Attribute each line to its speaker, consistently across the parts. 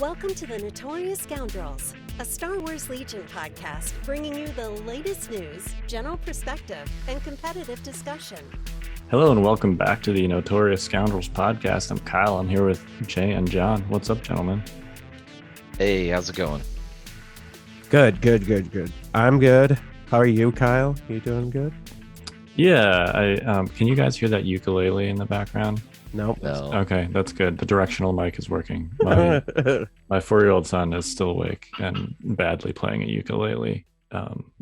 Speaker 1: Welcome to the Notorious Scoundrels, a Star Wars Legion podcast bringing you the latest news, general perspective, and competitive discussion.
Speaker 2: Hello and welcome back to the Notorious Scoundrels podcast. I'm Kyle. I'm here with Jay and John. What's up, gentlemen?
Speaker 3: Hey, how's it going?
Speaker 4: Good. I'm good. How are you, Kyle? You doing good?
Speaker 2: Yeah, can you guys hear that ukulele in the background?
Speaker 4: Nope.
Speaker 3: No.
Speaker 2: Okay, that's good. The directional mic is working. My 4-year-old son is still awake and badly playing a ukulele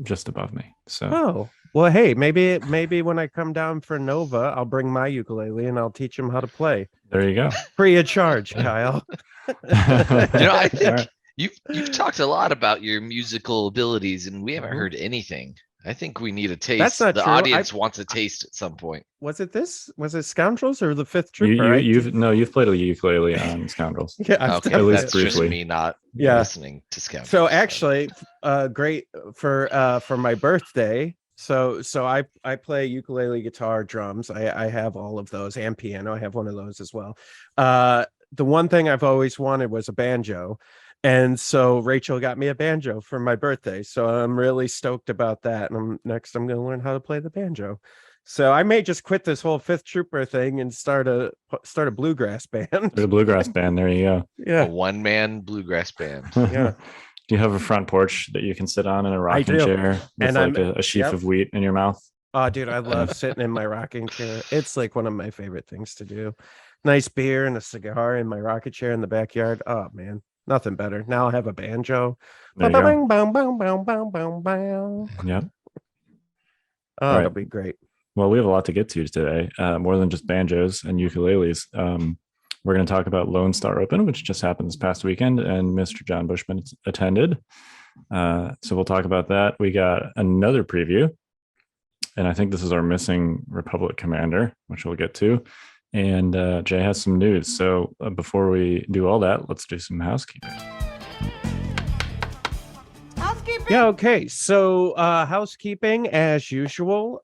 Speaker 2: just above me. So.
Speaker 4: Oh, well, hey, maybe when I come down for Nova, I'll bring my ukulele and I'll teach him how to play.
Speaker 2: There you go.
Speaker 4: Free of charge, Kyle.
Speaker 3: I think you've talked a lot about your musical abilities, and we haven't heard anything. I think we need a taste.
Speaker 4: That's not
Speaker 3: the
Speaker 4: true.
Speaker 3: audience wants a taste at some point.
Speaker 4: Was it Scoundrels or the Fifth Trooper?
Speaker 2: You've played a ukulele on Scoundrels.
Speaker 4: Yeah,
Speaker 3: Okay,
Speaker 2: at least
Speaker 3: that's
Speaker 2: briefly.
Speaker 3: just me not listening to Scoundrels.
Speaker 4: So actually, great for my birthday. So I play ukulele, guitar, drums. I have all of those, and piano. I have one of those as well. The one thing I've always wanted was a banjo. And so Rachel got me a banjo for my birthday. So I'm really stoked about that. And I'm going to learn how to play the banjo. So I may just quit this whole Fifth Trooper thing and start a bluegrass band.
Speaker 2: There's a bluegrass band. There you go.
Speaker 4: Yeah.
Speaker 3: A one-man bluegrass band.
Speaker 4: Yeah.
Speaker 2: Do you have a front porch that you can sit on in a rocking chair with
Speaker 4: and
Speaker 2: a sheaf of wheat in your mouth?
Speaker 4: Oh, dude, I love sitting in my rocking chair. It's like one of my favorite things to do. Nice beer and a cigar in my rocking chair in the backyard. Oh, man. Nothing better. Now I have a banjo.
Speaker 2: There you go. Yep.
Speaker 4: Oh,
Speaker 2: right.
Speaker 4: That'll be great.
Speaker 2: Well, we have a lot to get to today, more than just banjos and ukuleles. We're going to talk about Lone Star Open, which just happened this past weekend, and Mr. John Bushman attended. So we'll talk about that. We got another preview, and I think this is our missing Republic commander, which we'll get to. And Jay has some news. So before we do all that, let's do some housekeeping.
Speaker 4: Yeah, okay. So housekeeping, as usual.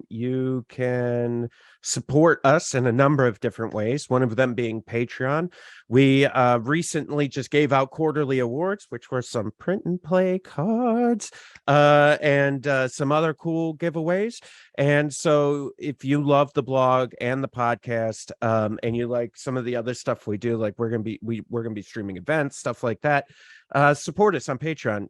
Speaker 4: You can support us in a number of different ways, one of them being Patreon. We recently just gave out quarterly awards, which were some print and play cards and some other cool giveaways. And so if you love the blog and the podcast and you like some of the other stuff we do, like we're gonna be streaming events, stuff like that, support us on Patreon.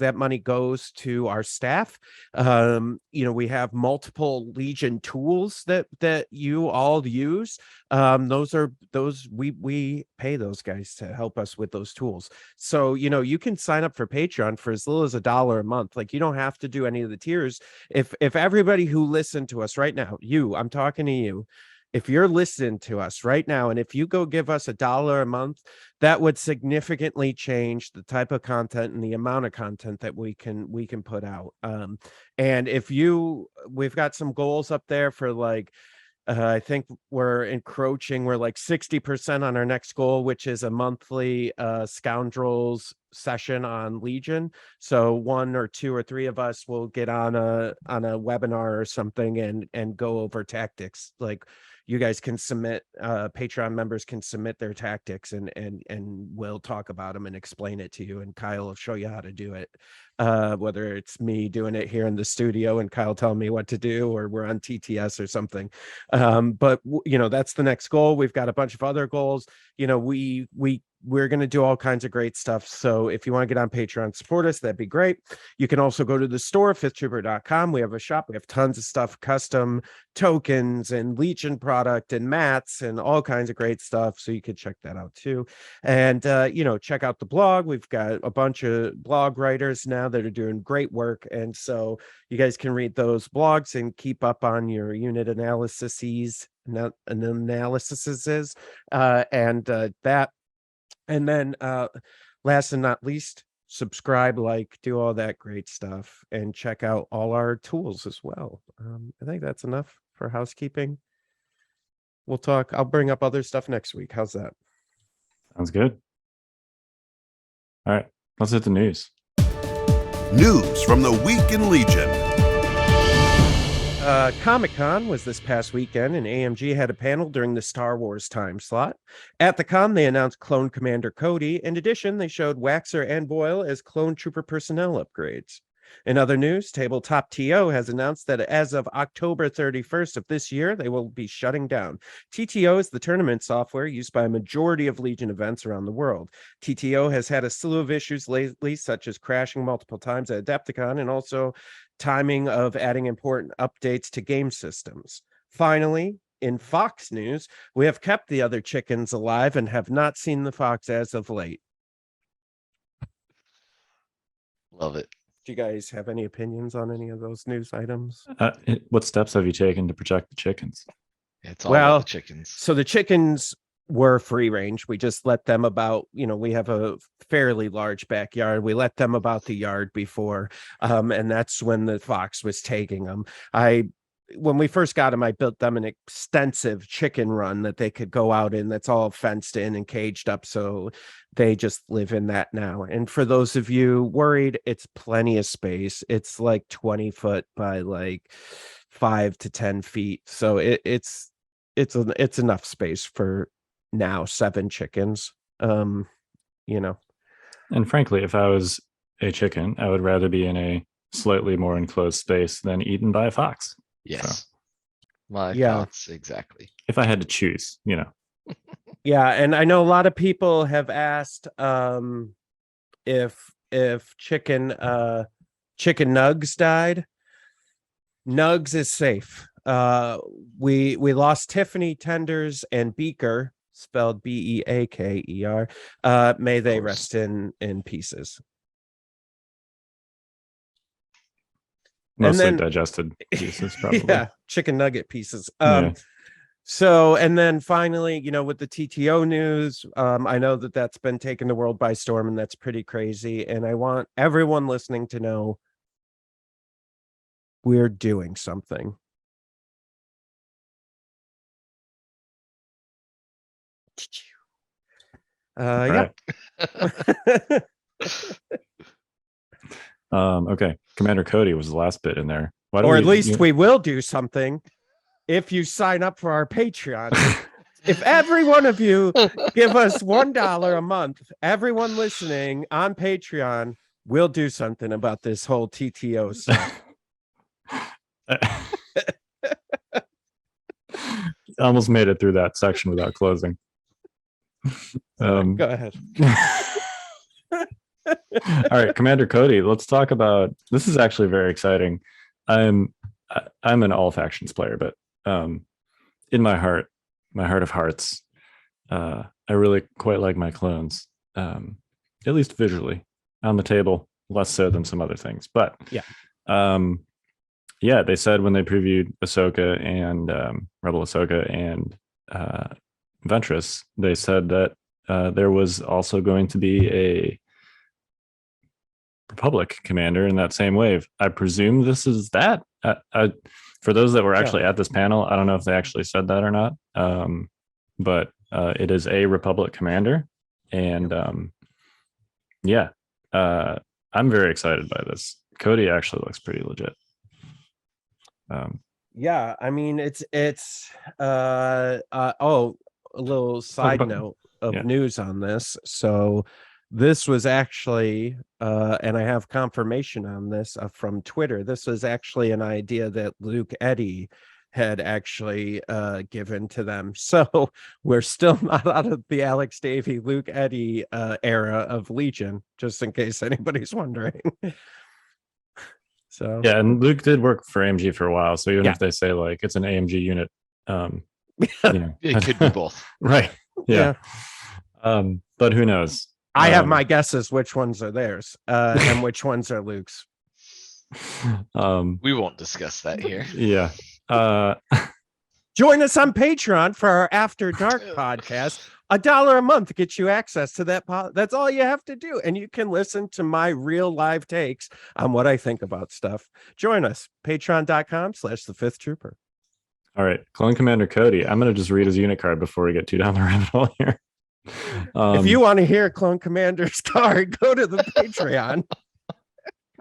Speaker 4: That money goes to our staff. We have multiple Legion tools that you all use. We pay those guys to help us with those tools. So, you can sign up for Patreon for as little as $1 a month. Like, you don't have to do any of the tiers. If everybody who listened to us right now, I'm talking to you. If you're listening to us right now, and if you go give us $1 a month, that would significantly change the type of content and the amount of content that we can put out. And we've got some goals up there for like, I think we're like 60% on our next goal, which is a monthly Scoundrels session on Legion. So 1 or 2 or 3 of us will get on a webinar or something and go over tactics. Like, you guys can submit, Patreon members can submit their tactics and we'll talk about them and explain it to you. And Kyle will show you how to do it. Whether it's me doing it here in the studio and Kyle telling me what to do, or we're on TTS or something. But that's the next goal. We've got a bunch of other goals. We're going to do all kinds of great stuff. So if you want to get on Patreon, support us, that'd be great. You can also go to the store, fifthtrooper.com. We have a shop. We have tons of stuff, custom tokens and Legion product and mats and all kinds of great stuff. So you could check that out too. And, check out the blog. We've got a bunch of blog writers now that are doing great work. And so you guys can read those blogs and keep up on your unit analyses. And then last and not least, subscribe, do all that great stuff, and check out all our tools as well. I think that's enough for housekeeping. I'll bring up other stuff next week. How's that?
Speaker 2: Sounds good. All right, let's hit the news.
Speaker 5: News from the week in Legion.
Speaker 4: Comic-Con was this past weekend, and AMG had a panel during the Star Wars time slot. At the con, they announced Clone Commander Cody. In addition, they showed Waxer and Boyle as Clone Trooper personnel upgrades. In other news, Tabletop TO has announced that as of October 31st of this year, they will be shutting down. TTO is the tournament software used by a majority of Legion events around the world. TTO has had a slew of issues lately, such as crashing multiple times at Adepticon and also timing of adding important updates to game systems. Finally, in Fox news, we have kept the other chickens alive and have not seen the fox as of late.
Speaker 3: Love it.
Speaker 4: Do you guys have any opinions on any of those news items?
Speaker 2: What steps have you taken to protect the chickens?
Speaker 3: It's all about the chickens.
Speaker 4: So the chickens were free range. We just let them about, we have a fairly large backyard. We let them about the yard before. And that's when the fox was taking them. When we first got them, I built them an extensive chicken run that they could go out in. That's all fenced in and caged up. So they just live in that now. And for those of you worried, it's plenty of space. It's like 20 foot by like 5 to 10 feet. So it's enough space for now 7 chickens.
Speaker 2: And frankly, if I was a chicken, I would rather be in a slightly more enclosed space than eaten by a fox.
Speaker 3: Yes.
Speaker 2: So,
Speaker 3: my thoughts exactly.
Speaker 2: If I had to choose,
Speaker 4: Yeah, and I know a lot of people have asked if chicken Nugs died. Nugs is safe. We lost Tiffany, Tenders, and Beaker, spelled Beaker. May they rest in pieces.
Speaker 2: Mostly digested pieces, probably.
Speaker 4: Yeah, chicken nugget pieces.
Speaker 2: Yeah.
Speaker 4: So, and then finally, with the TTO news, I know that's been taking the world by storm, and that's pretty crazy. And I want everyone listening to know we're doing something. Yeah.
Speaker 2: Okay. Commander Cody was the last bit in there.
Speaker 4: Or at least we will do something if you sign up for our Patreon. If every one of you give us $1 a month, everyone listening on Patreon, we'll do something about this whole TTO stuff.
Speaker 2: Almost made it through that section without closing.
Speaker 4: Go ahead.
Speaker 2: All right, Commander Cody, let's talk about this. Is actually very exciting. I'm an all factions player, but in my heart of hearts, I really quite like my clones, at least visually. On the table, less so than some other things. But they said when they previewed Ahsoka and Rebel Ahsoka and Ventress, they said that there was also going to be a Republic commander in that same wave. I presume this is that. For those that were actually at this panel, I don't know if they actually said that or not, but it is a Republic commander. And I'm very excited by this. Cody actually looks pretty legit.
Speaker 4: Yeah, I mean, it's a little side note of news on this. So this was actually, and I have confirmation on this from Twitter. This was actually an idea that Luke Eddy had actually given to them. So we're still not out of the Alex Davey, Luke Eddy era of Legion, just in case anybody's wondering. So
Speaker 2: yeah, and Luke did work for AMG for a while. So even if they say like it's an AMG unit,
Speaker 3: it could be both.
Speaker 2: Right. Yeah. But who knows?
Speaker 4: I have my guesses which ones are theirs and which ones are Luke's.
Speaker 3: We won't discuss that here.
Speaker 2: Yeah.
Speaker 4: Join us on Patreon for our After Dark podcast. $1 a month gets you access to that. That's all you have to do. And you can listen to my real live takes on what I think about stuff. Join us. Patreon.com/the5th-trooper.
Speaker 2: All right. Clone Commander Cody. I'm going to just read his unit card before we get too down the rabbit hole here.
Speaker 4: If you want to hear Clone Commander's card, go to the Patreon.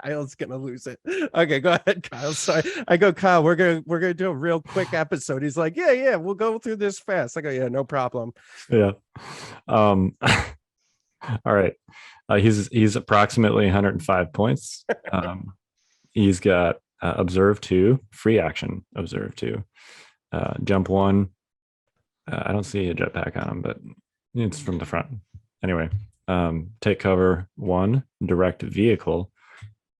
Speaker 4: Kyle's gonna lose it. Okay, go ahead, Kyle. Sorry. I go, Kyle, we're gonna do a real quick episode. He's like, yeah, we'll go through this fast. I go, yeah, no problem.
Speaker 2: Yeah. All right. He's approximately 105 points. He's got observe 2, free action observe 2, jump 1. I don't see a jetpack on him, but it's from the front. Anyway, take cover 1, direct vehicle,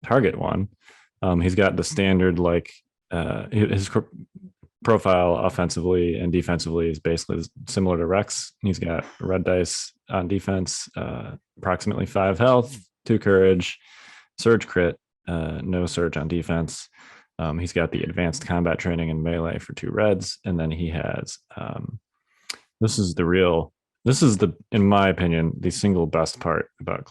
Speaker 2: target 1. He's got the standard, like his profile offensively and defensively is basically similar to Rex. He's got red dice on defense, approximately 5 health, 2 courage, surge crit, no surge on defense. He's got the advanced combat training in melee for 2 reds, and then he has this is in my opinion, the single best part about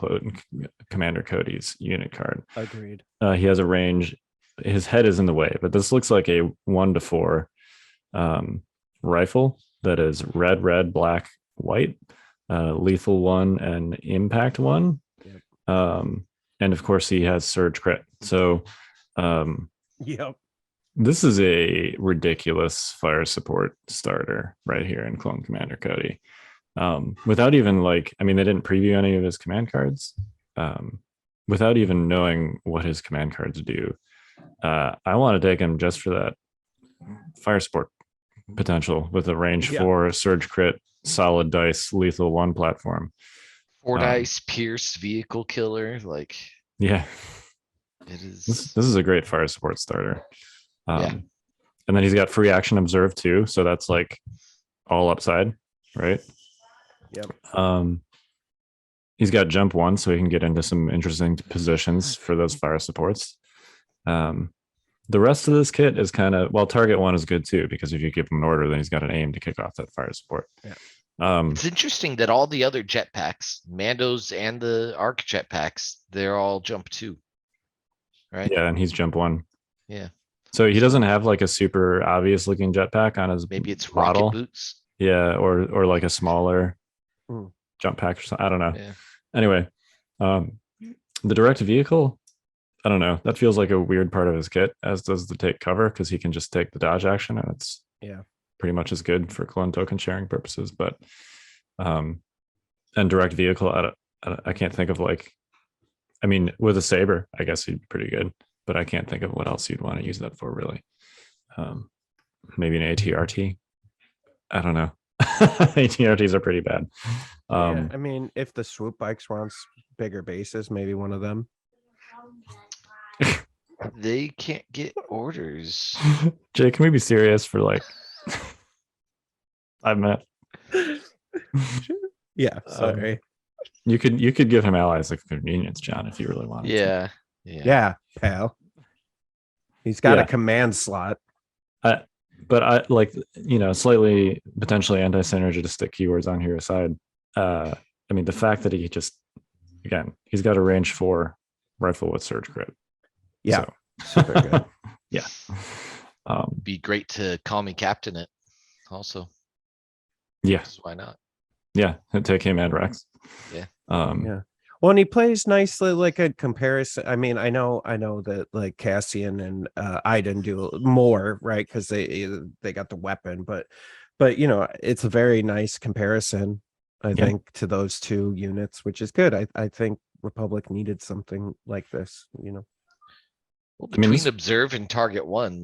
Speaker 2: Commander Cody's unit card.
Speaker 4: Agreed.
Speaker 2: He has a range. His head is in the way, but this looks like a 1-4 rifle that is red, black, white, lethal 1 and impact 1.
Speaker 4: Yep.
Speaker 2: And of course he has surge crit. So
Speaker 4: yep.
Speaker 2: This is a ridiculous fire support starter right here in Clone Commander Cody. Without even they didn't preview any of his command cards. Without even knowing what his command cards do, I want to take him just for that fire support potential with a range 4 surge crit, solid dice, lethal 1 platform.
Speaker 3: 4 dice, pierce, vehicle killer.
Speaker 2: Yeah,
Speaker 3: it is.
Speaker 2: This is a great fire support starter.
Speaker 3: Yeah.
Speaker 2: And then he's got free action observe 2, so that's like all upside, right?
Speaker 4: Yep.
Speaker 2: He's got jump 1, so he can get into some interesting positions for those fire supports. The rest of this kit is kind of, target 1 is good too, because if you give him an order, then he's got an aim to kick off that fire support.
Speaker 4: Yeah.
Speaker 3: It's interesting that all the other jetpacks, Mandos and the Arc jetpacks, they're all jump 2, right?
Speaker 2: Yeah, and he's jump 1.
Speaker 3: Yeah.
Speaker 2: So he doesn't have like a super obvious looking jetpack on his
Speaker 3: Maybe it's
Speaker 2: model.
Speaker 3: rocket boots.
Speaker 2: Yeah, or like a smaller jump pack or something. I don't know.
Speaker 3: Yeah.
Speaker 2: Anyway, the direct vehicle, I don't know. That feels like a weird part of his kit, as does the take cover, because he can just take the dodge action, and it's pretty much as good for clone token sharing purposes. But and direct vehicle, I can't think of with a saber, I guess he'd be pretty good, but I can't think of what else you'd want to use that for, really. Maybe an ATRT. I don't know. ATRTs are pretty bad.
Speaker 4: I mean, if the swoop bikes wants bigger bases, maybe one of them.
Speaker 3: They can't get orders.
Speaker 2: Jay, can we be serious for 5 minutes?
Speaker 4: Yeah, sorry.
Speaker 2: You could give him allies of convenience, John, if you really wanted to.
Speaker 3: Yeah,
Speaker 4: pal. He's got a command slot.
Speaker 2: But I slightly potentially anti-synergistic keywords on here aside. The fact that he's got a range 4 rifle with surge crit.
Speaker 4: Yeah, super good.
Speaker 2: Yeah.
Speaker 3: Be great to call me captain it also.
Speaker 2: Yeah.
Speaker 3: Why not?
Speaker 2: Yeah, take him and Rex.
Speaker 3: Yeah.
Speaker 4: Yeah. Well, and he plays nicely, like a comparison. I mean, I know that like Cassian and Iden do more, right? Because they got the weapon, but it's a very nice comparison, I think, to those 2 units, which is good. I think Republic needed something like this,
Speaker 3: Well, between observe and target 1,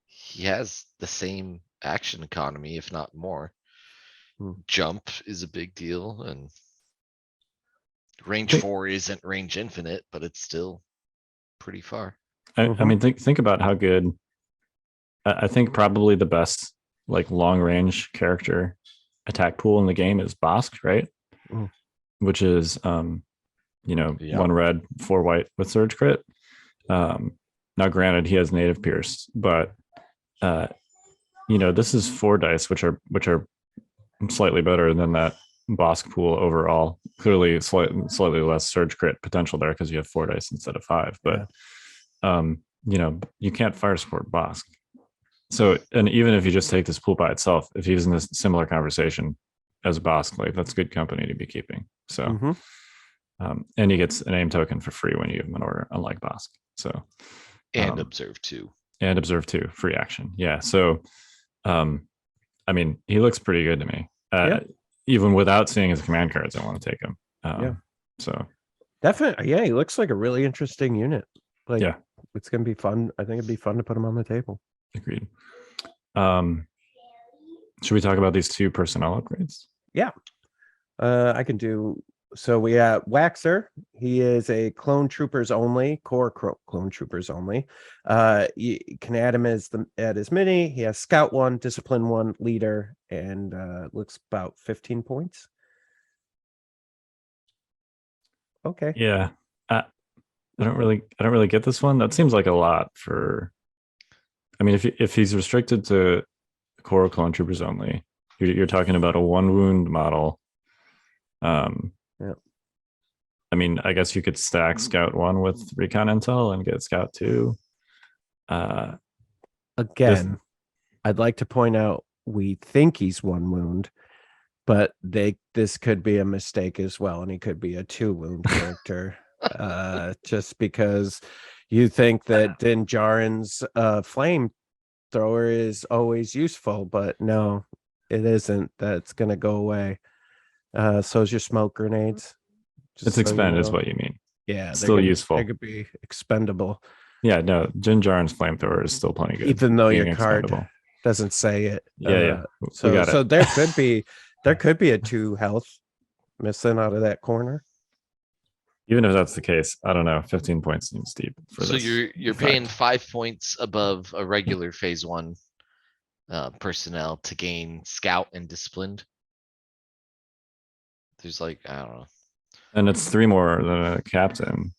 Speaker 3: he has the same action economy, if not more. Jump is a big deal, and range 4 isn't range infinite, but it's still pretty far.
Speaker 2: I mean, think about how good. I think probably the best long range character attack pool in the game is Bosk, right? Which is 1 red, 4 white with surge crit. Now, granted, he has native pierce, but this is 4 dice, which are slightly better than that Bosk pool overall. Clearly, slightly less surge crit potential there because you have 4 dice instead of 5. But you can't fire support Bosk. So, and even if you just take this pool by itself, if he's in this similar conversation as Bosk, that's good company to be keeping. So, And he gets a name token for free when you give him an order, unlike Bosk. So
Speaker 3: And observe 2.
Speaker 2: And observe 2, free action. Yeah. So I mean, he looks pretty good to me. Even without seeing his command cards, I want to take him. So
Speaker 4: definitely, yeah, he looks like a really interesting unit. Like,
Speaker 2: yeah,
Speaker 4: it's gonna be fun. I think it'd be fun to put him on the table.
Speaker 2: Agreed. Should we talk about these 2 personnel upgrades?
Speaker 4: Yeah. I can do. So we have Waxer. He is a clone troopers only, core clone troopers only. You can add him as at his mini. He has scout 1, discipline 1, leader, and looks about 15 points. Okay.
Speaker 2: Yeah. I don't really get this one. That seems like a lot for. I mean, if he's restricted to core clone troopers only, you're talking about a 1 wound model.
Speaker 4: Yeah.
Speaker 2: I mean, I guess you could stack Scout 1 with Recon Intel and get Scout 2.
Speaker 4: Again, I'd like to point out we think he's 1 wound, but this could be a mistake as well, and he could be a 2 wound character. Just because you think that Din Djarin's flamethrower is always useful, but no, it isn't. That's gonna go away. So is your smoke grenades.
Speaker 2: It's expended is what you mean.
Speaker 4: Yeah,
Speaker 2: still useful.
Speaker 4: They could be expendable.
Speaker 2: Yeah, no, Din Djarin's flamethrower is still plenty good.
Speaker 4: Even though your card doesn't say it.
Speaker 2: Yeah.
Speaker 4: So there could be a 2 health missing out of that corner.
Speaker 2: Even if that's the case, I don't know. 15 points seems steep for
Speaker 3: so
Speaker 2: this.
Speaker 3: you're paying 5 points above a regular phase 1 personnel to gain scout and disciplined. There's like, I don't know.
Speaker 2: And it's 3 more than a captain,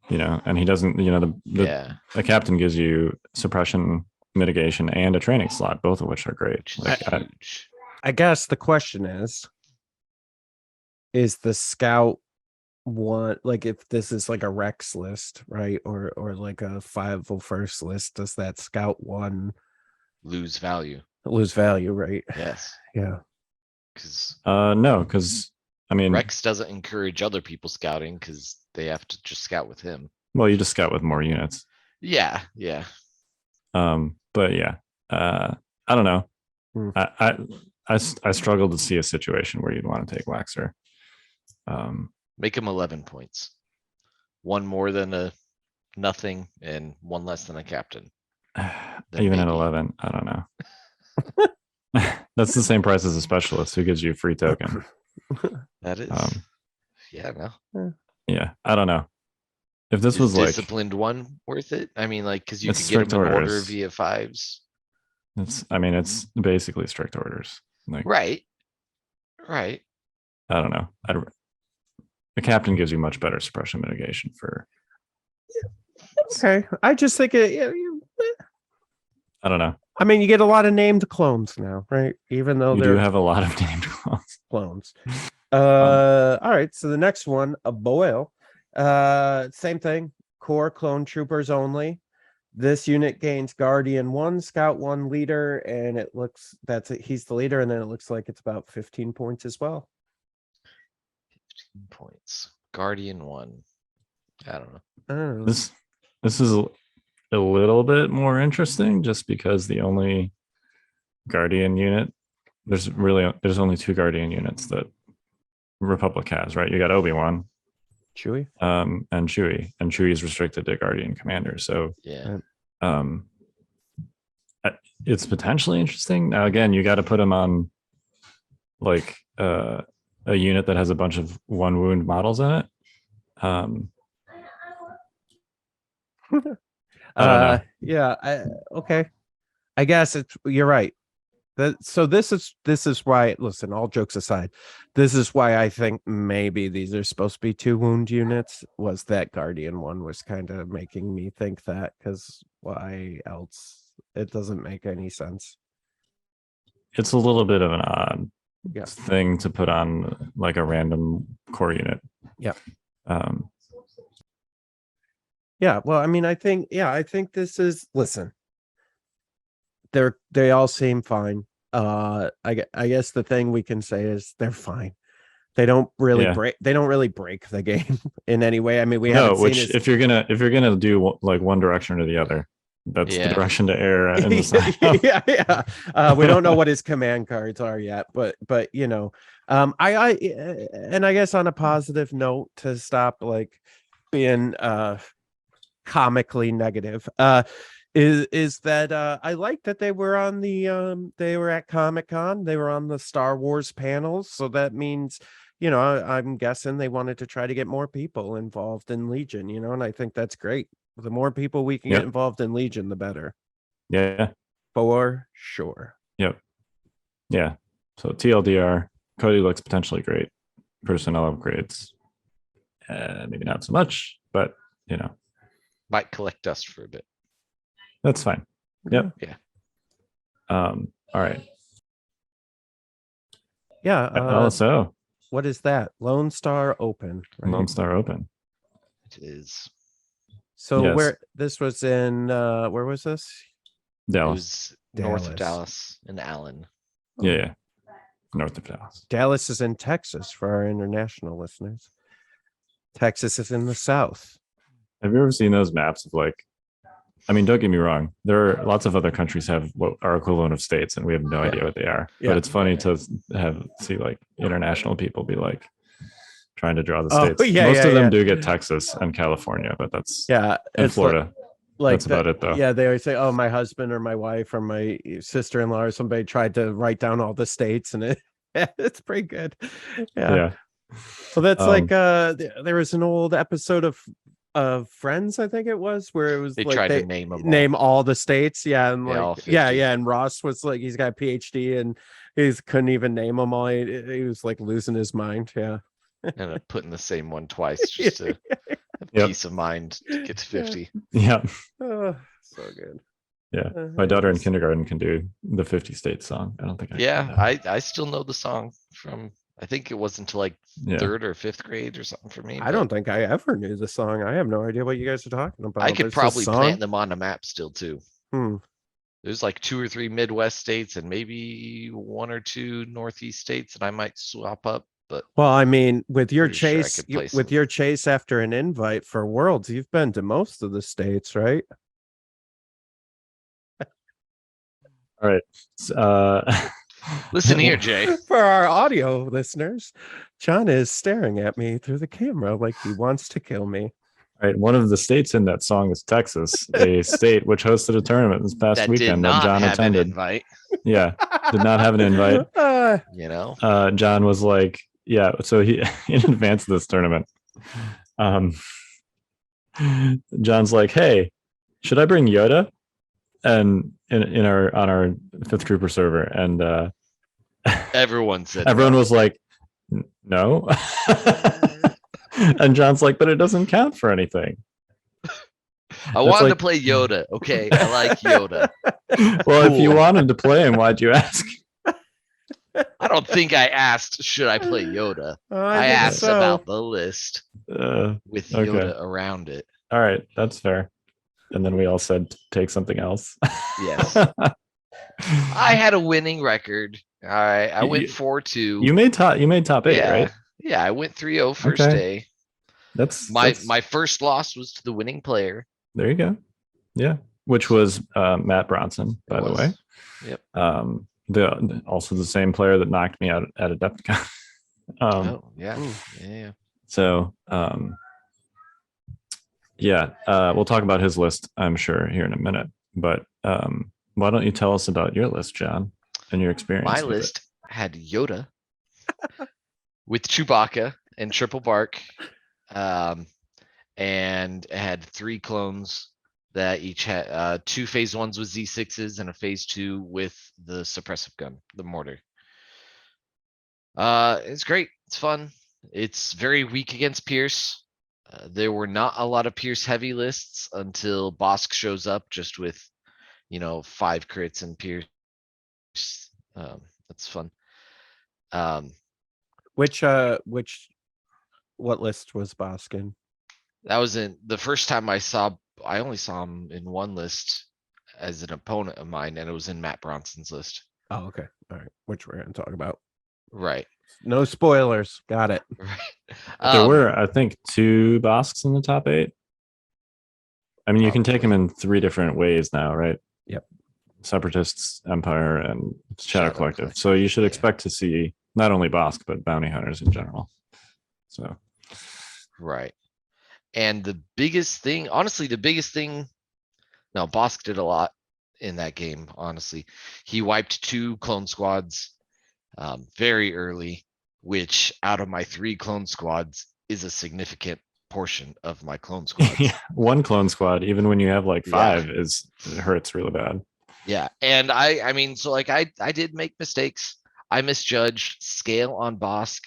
Speaker 2: and he doesn't, the captain gives you suppression, mitigation, and a training slot, both of which are great.
Speaker 4: I guess the question is the scout 1, like if this is like a Rex list, right? Or like a 501st list, does that scout 1
Speaker 3: lose value,
Speaker 4: right?
Speaker 3: Yes.
Speaker 4: Yeah.
Speaker 2: No, because I mean,
Speaker 3: Rex doesn't encourage other people scouting because they have to just scout with him.
Speaker 2: Well, you just scout with more units.
Speaker 3: Yeah.
Speaker 2: But yeah, I don't know. I struggle to see a situation where you'd want to take Waxer.
Speaker 3: Make him 11 points. 1 more than a nothing and 1 less than a captain.
Speaker 2: Even at 11, I don't know. That's the same price as a specialist who gives you a free token.
Speaker 3: That is.
Speaker 2: Yeah, I don't know. If this was like
Speaker 3: disciplined 1 worth it? I mean, like, because you could get him an order via 5s.
Speaker 2: It's basically strict orders. Like,
Speaker 3: right.
Speaker 2: I don't know. The captain gives you much better suppression mitigation for.
Speaker 4: Okay, I just think
Speaker 2: I don't know.
Speaker 4: I mean, you get a lot of named clones now, right? Even though
Speaker 2: you do have a lot of named
Speaker 4: clones. All right. So the next one, a Boyle. Same thing. Core clone troopers only. This unit gains Guardian 1, Scout 1, Leader, and it looks he's the leader, and then it looks like it's about 15 points as well.
Speaker 3: 15 points. Guardian 1. I don't know.
Speaker 2: This is a little bit more interesting just because the only Guardian unit there's only 2 Guardian units that Republic has, right? You got Obi-Wan,
Speaker 4: Chewie,
Speaker 2: and Chewie is restricted to Guardian Commander. So
Speaker 3: yeah,
Speaker 2: it's potentially interesting. Now again, you got to put him on like a unit that has a bunch of 1 wound models in it.
Speaker 4: Okay. I guess you're right. So this is why, listen, all jokes aside, this is why I think maybe these are supposed to be 2 wound units. Was that Guardian 1 was kind of making me think that, because why else? It doesn't make any sense.
Speaker 2: It's a little bit of an odd thing to put on like a random core unit.
Speaker 4: Yeah. Yeah, well, I mean, I think this is, listen, they all seem fine. I guess the thing we can say is they're fine. They don't really
Speaker 2: Yeah.
Speaker 4: break. They don't really break the game in any way. I mean, we
Speaker 2: No,
Speaker 4: haven't seen
Speaker 2: which
Speaker 4: his.
Speaker 2: if you're gonna do like one direction or the other, that's the
Speaker 3: Yeah.
Speaker 2: direction to err in the sign.
Speaker 4: Yeah. We don't know what his command cards are yet, but I and I guess on a positive note to stop like being comically negative, is that I like that they were on they were at Comic-Con, they were on the Star Wars panels, so that means I'm guessing they wanted to try to get more people involved in Legion, and I think that's great. The more people we can get
Speaker 2: Yep.
Speaker 4: involved in Legion, the better.
Speaker 2: Yeah.
Speaker 4: For sure.
Speaker 2: Yep. Yeah. So TLDR, Cody looks potentially great. Personnel upgrades, maybe not so much, but
Speaker 3: Might collect dust for a bit.
Speaker 2: that's fine. Yep.
Speaker 3: Yeah.
Speaker 2: All right.
Speaker 4: Yeah.
Speaker 2: LSO,
Speaker 4: What is that? Lone Star Open. Right?
Speaker 2: Lone Star Open.
Speaker 3: It is.
Speaker 4: So
Speaker 2: Yes.
Speaker 4: where this was in where was this?
Speaker 3: It
Speaker 2: Dallas.
Speaker 3: was north of Dallas in Allen.
Speaker 2: Yeah. North of Dallas.
Speaker 4: Dallas is in Texas for our international listeners. Texas is in the south.
Speaker 2: Have you ever seen those maps of like, I mean, don't get me wrong, there are lots of other countries have what are equivalent of states and we have no idea what they are.
Speaker 4: Yeah.
Speaker 2: But it's funny to see like international people be like trying to draw the
Speaker 4: Oh,
Speaker 2: states.
Speaker 4: yeah,
Speaker 2: Most
Speaker 4: yeah,
Speaker 2: of them
Speaker 4: yeah.
Speaker 2: do get Texas and California, but that's
Speaker 4: Yeah.
Speaker 2: and
Speaker 4: it's
Speaker 2: Florida.
Speaker 4: Like
Speaker 2: That's about it though.
Speaker 4: Yeah, they always say, "Oh, my husband or my wife or my sister-in-law or somebody tried to write down all the states," and it's pretty good. Yeah. So that's like there was an old episode of Friends, I think it was, where it was
Speaker 3: They
Speaker 4: like
Speaker 3: tried
Speaker 4: they
Speaker 3: to name them
Speaker 4: name all the states. Yeah, and
Speaker 3: Yeah, all
Speaker 4: like
Speaker 3: 50.
Speaker 4: yeah, and Ross was like he's got a PhD and he couldn't even name them all. He was like losing his mind. Yeah.
Speaker 3: and putting the same one twice just to have
Speaker 2: Yep.
Speaker 3: peace of mind to get to 50.
Speaker 2: Yeah.
Speaker 4: Oh, so good.
Speaker 2: Yeah. My daughter in kindergarten can do the 50 state song. I don't think I
Speaker 3: Yeah,
Speaker 2: can,
Speaker 3: I still know the song from, I think it was until like
Speaker 2: yeah.
Speaker 3: 3rd or 5th grade or something for me.
Speaker 4: I
Speaker 3: but
Speaker 4: don't think I ever knew the song. I have no idea what you guys are talking about.
Speaker 3: I could
Speaker 4: There's this
Speaker 3: probably
Speaker 4: song?
Speaker 3: plant them on a map still too.
Speaker 4: Hmm.
Speaker 3: There's like 2 or 3 Midwest states and maybe 1 or 2 Northeast states that I might swap up, but
Speaker 4: Well, I mean, with your
Speaker 3: Pretty sure I
Speaker 4: chase,
Speaker 3: could place
Speaker 4: with
Speaker 3: them.
Speaker 4: your chase after an invite for Worlds, you've been to most of the states, right?
Speaker 2: All right.
Speaker 3: listen here, Jay.
Speaker 4: For our audio listeners, John is staring at me through the camera like he wants to kill me.
Speaker 2: All right. One of the states in that song is Texas, a state which hosted a tournament this past
Speaker 3: That did
Speaker 2: weekend that
Speaker 3: not
Speaker 2: John
Speaker 3: have an
Speaker 2: attended.
Speaker 3: invite,
Speaker 2: Yeah. Did not have an invite.
Speaker 3: you know?
Speaker 2: John was like, yeah, so he in advance of this tournament, John's like, hey, should I bring Yoda? And in our on our 5th grouper server, and
Speaker 3: Everyone said
Speaker 2: everyone
Speaker 3: no.
Speaker 2: was like, no. And John's like, but it doesn't count for anything.
Speaker 3: I wanted to
Speaker 2: like-
Speaker 3: play Yoda. Okay, I like Yoda.
Speaker 2: Well, if you
Speaker 3: Cool.
Speaker 2: wanted to play him, why'd you ask?
Speaker 3: I don't think I asked, should I play Yoda? I
Speaker 4: think
Speaker 3: asked
Speaker 4: so.
Speaker 3: about the list with
Speaker 2: okay.
Speaker 3: Yoda around it.
Speaker 2: All right, that's fair. And then we all said take something else.
Speaker 3: Yes. I had a winning record. All right, I went
Speaker 2: You-
Speaker 3: 4-2.
Speaker 2: You made top 8,
Speaker 3: yeah,
Speaker 2: right?
Speaker 3: yeah, I went 3-0 first
Speaker 2: Okay.
Speaker 3: day.
Speaker 2: That's
Speaker 3: My first loss was to the winning player.
Speaker 2: there you go. Yeah, which was Matt Bronson, by
Speaker 3: It
Speaker 2: the
Speaker 3: was.
Speaker 2: way.
Speaker 3: Yep.
Speaker 2: Also the same player that knocked me out at Adepticon.
Speaker 3: Oh yeah, yeah.
Speaker 2: So yeah, we'll talk about his list, I'm sure, here in a minute. But why don't you tell us about your list, John, and your experience?
Speaker 3: My
Speaker 2: with
Speaker 3: list had Yoda with Chewbacca and Triple Bark, and it had 3 clones that each had 2 phase 1s with Z6s and a phase 2 with the suppressive gun, the mortar. It's great. It's fun. It's very weak against Pierce. There were not a lot of Pierce heavy lists until Bosk shows up just with, 5 crits and Pierce. That's fun.
Speaker 4: What list was Boskin?
Speaker 3: That was in the first time I only saw him in one list as an opponent of mine, and it was in Matt Bronson's list.
Speaker 4: Oh, okay. All right. Which we're gonna talk about.
Speaker 3: Right.
Speaker 4: No spoilers. Got it.
Speaker 3: Right.
Speaker 2: There were, I think, 2 Bosks in the top 8. I mean, you can take them
Speaker 3: Probably.
Speaker 2: in 3 different ways now, right?
Speaker 4: Yep.
Speaker 2: Separatists, Empire, and Shadow
Speaker 3: Shadow
Speaker 2: Collective.
Speaker 3: Collective,
Speaker 2: So you should
Speaker 3: yeah.
Speaker 2: expect to see not only Bosk, but bounty hunters in general. So
Speaker 3: Right. And the biggest thing, honestly, no, Bosk did a lot in that game, honestly. He wiped 2 clone squads very early, which out of my 3 clone squads is a significant portion of my clone squads.
Speaker 2: yeah, 1 clone squad, even when you have like 5, it hurts really bad.
Speaker 3: Yeah. And I mean, so like I did make mistakes. I misjudged scale on Bosk.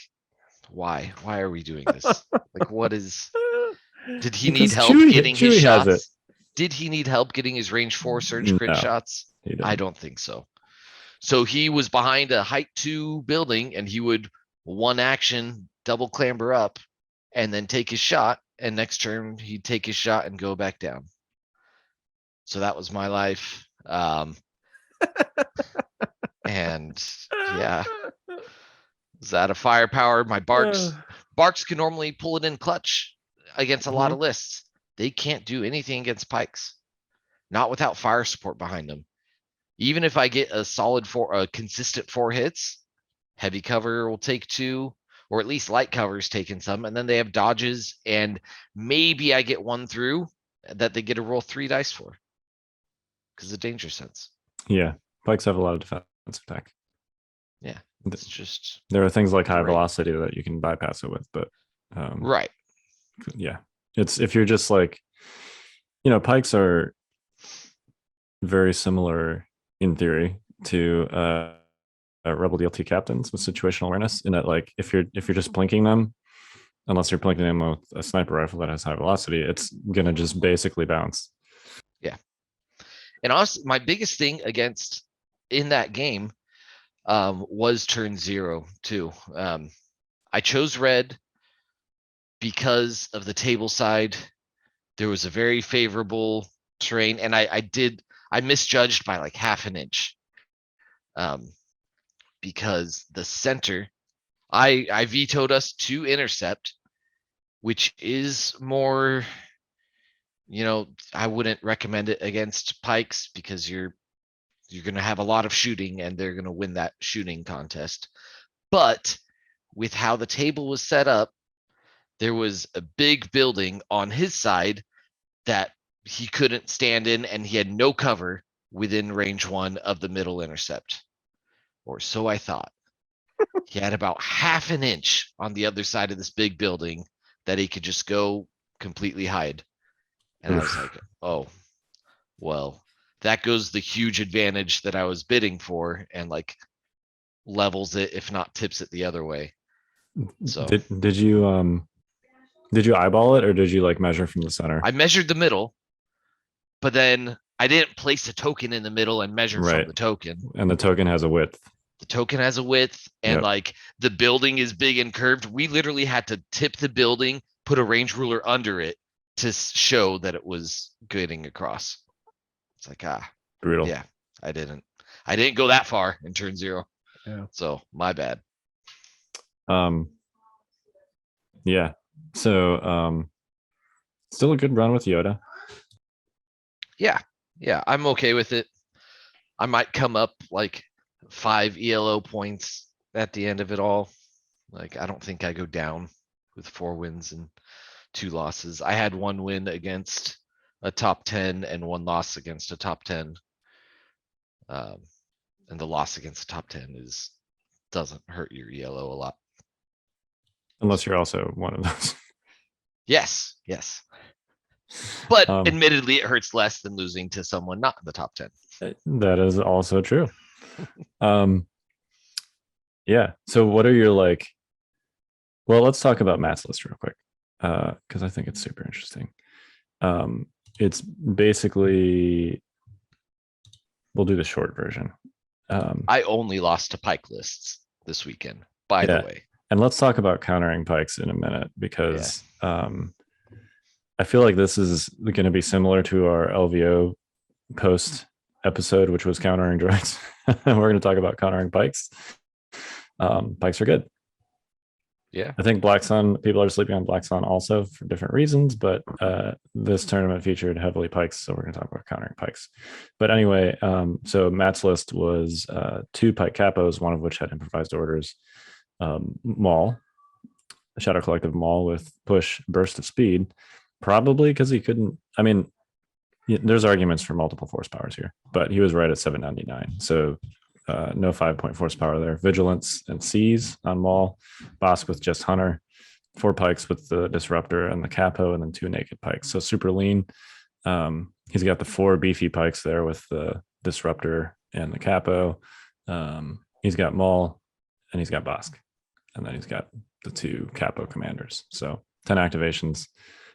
Speaker 3: Why? Why are we doing this? Like, what is? Did he need
Speaker 2: Because
Speaker 3: help getting his
Speaker 2: Chewie has it.
Speaker 3: shots? Did he need help getting his range 4 surge crit
Speaker 2: No,
Speaker 3: shots?
Speaker 2: he didn't.
Speaker 3: I don't think so. So he was behind a height 2 building and he would 1 action double clamber up and then take his shot. And next turn he'd take his shot and go back down. So that was my life. And yeah, was that a firepower? My Barks can normally pull it in clutch against a lot of lists. They can't do anything against pikes, not without fire support behind them. Even if I get a solid consistent 4 hits, heavy cover will take 2, or at least light cover's taking some, and then they have dodges, and maybe I get 1 through that they get to roll 3 dice for because of danger sense.
Speaker 2: Yeah, Pikes have a lot of defensive tech.
Speaker 3: Yeah, it's just
Speaker 2: there are things like high
Speaker 3: great.
Speaker 2: velocity that you can bypass it with, but
Speaker 3: right.
Speaker 2: Yeah, it's if you're just like, Pikes are very similar in theory to Rebel DLT captains with situational awareness, in that like if you're just blinking them, unless you're blinking them with a sniper rifle that has high velocity, it's gonna just basically bounce.
Speaker 3: Yeah. And honestly, my biggest thing against in that game was turn 0 too. I chose red because of the table side. There was a very favorable terrain, and I misjudged by like half an inch. Because the center, I vetoed us to intercept, which is more, I wouldn't recommend it against pikes because you're going to have a lot of shooting and they're going to win that shooting contest. But with how the table was set up, there was a big building on his side that he couldn't stand in, and he had no cover within range 1 of the middle intercept. Or so I thought. He had about half an inch on the other side of this big building that he could just go completely hide. And I was like, oh, well, that goes the huge advantage that I was bidding for, and like levels it, if not tips it the other way. So
Speaker 2: did you eyeball it, or did you like measure from the center?
Speaker 3: I measured the middle, but then I didn't place a token in the middle and measure from the token.
Speaker 2: And the token has a width.
Speaker 3: The token has a width, and like the building is big and curved. We literally had to tip the building, put a range ruler under it to show that it was getting across. It's like,
Speaker 2: brutal.
Speaker 3: Yeah, I didn't go that far in turn 0.
Speaker 4: Yeah.
Speaker 3: So my bad.
Speaker 2: Yeah. So still a good run with Yoda.
Speaker 3: Yeah. I'm okay with it. I might come up like 5 ELO points at the end of it all. Like, I don't think I go down with 4 wins and 2 losses. I had 1 win against a top 10 and 1 loss against a top 10. And the loss against the top 10 doesn't hurt your ELO a lot.
Speaker 2: Unless you're also one of those.
Speaker 3: Yes. But admittedly, it hurts less than losing to someone not in the top 10.
Speaker 2: That is also true. Yeah. So what are your well, let's talk about Matt's list real quick. Because I think it's super interesting. It's basically, we'll do the short version.
Speaker 3: I only lost to pike lists this weekend, by the way.
Speaker 2: And let's talk about countering pikes in a minute, because I feel like this is going to be similar to our LVO post episode, which was countering droids. We're going to talk about countering pikes. Pikes are good.
Speaker 3: Yeah.
Speaker 2: I think Black Sun, people are sleeping on Black Sun also for different reasons, but this tournament featured heavily pikes, so we're going to talk about countering pikes. But anyway, so Matt's list was 2 pike capos, one of which had improvised orders, Maul, Shadow Collective Maul with push, burst of speed, probably because he couldn't. I mean, there's arguments for multiple force powers here, but he was right at 799. So no 5-point force power there. Vigilance and Seize on Maul, Bosk with just Hunter, 4 pikes with the Disruptor and the Capo, and then 2 naked pikes. So super lean. He's got the 4 beefy pikes there with the Disruptor and the Capo. He's got Maul and he's got Bosk. And then he's got the 2 Capo commanders. So 10 activations,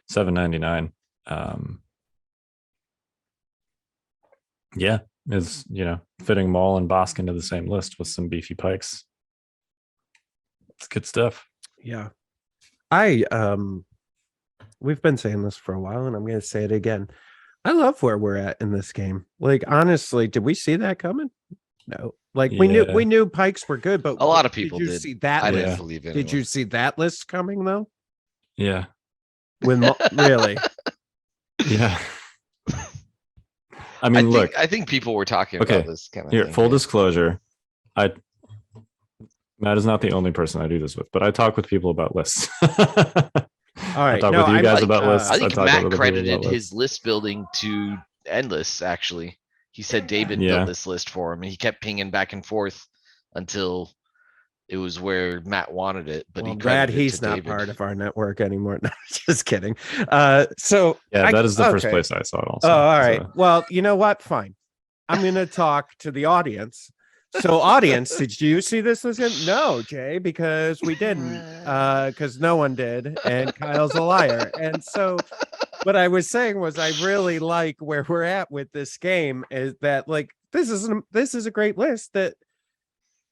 Speaker 2: 799. Yeah, is fitting Maul and Bosk into the same list with some beefy pikes. It's good stuff.
Speaker 4: Yeah. We've been saying this for a while, and I'm going to say it again. I love where we're at in this game. Like, honestly, did we see that coming? No. Like, we knew pikes were good, but
Speaker 3: A lot of people
Speaker 4: did. You
Speaker 3: did.
Speaker 4: see that
Speaker 3: I
Speaker 4: list?
Speaker 3: didn't believe it.
Speaker 4: Did you see that list coming though?
Speaker 2: Yeah.
Speaker 4: Really?
Speaker 2: Yeah. I mean, look.
Speaker 3: I think people were talking about this kind of
Speaker 2: here.
Speaker 3: thing.
Speaker 2: Full disclosure, Matt is not the only person I do this with, but I talk with people about lists.
Speaker 4: All right.
Speaker 2: I talk with you guys about lists.
Speaker 3: I think
Speaker 2: talk with
Speaker 3: Matt
Speaker 2: other people
Speaker 3: credited
Speaker 2: about
Speaker 3: his list building to Endless. Actually, he said David built this list for him, and he kept pinging back and forth until it was where Matt wanted it. But
Speaker 4: well,
Speaker 3: he
Speaker 4: glad
Speaker 3: credited
Speaker 4: he's
Speaker 3: to
Speaker 4: not
Speaker 3: David.
Speaker 4: part of our network anymore. No, just kidding. So
Speaker 2: yeah, that is the first place I saw it. Also.
Speaker 4: Oh, all right.
Speaker 2: So.
Speaker 4: Well, you know what? Fine. I'm gonna talk to the audience. So, audience, did you see this list? No, Jay, because we didn't. Because no one did, and Kyle's a liar. And so, what I was saying was, I really like where we're at with this game. Is that like this is a great list that.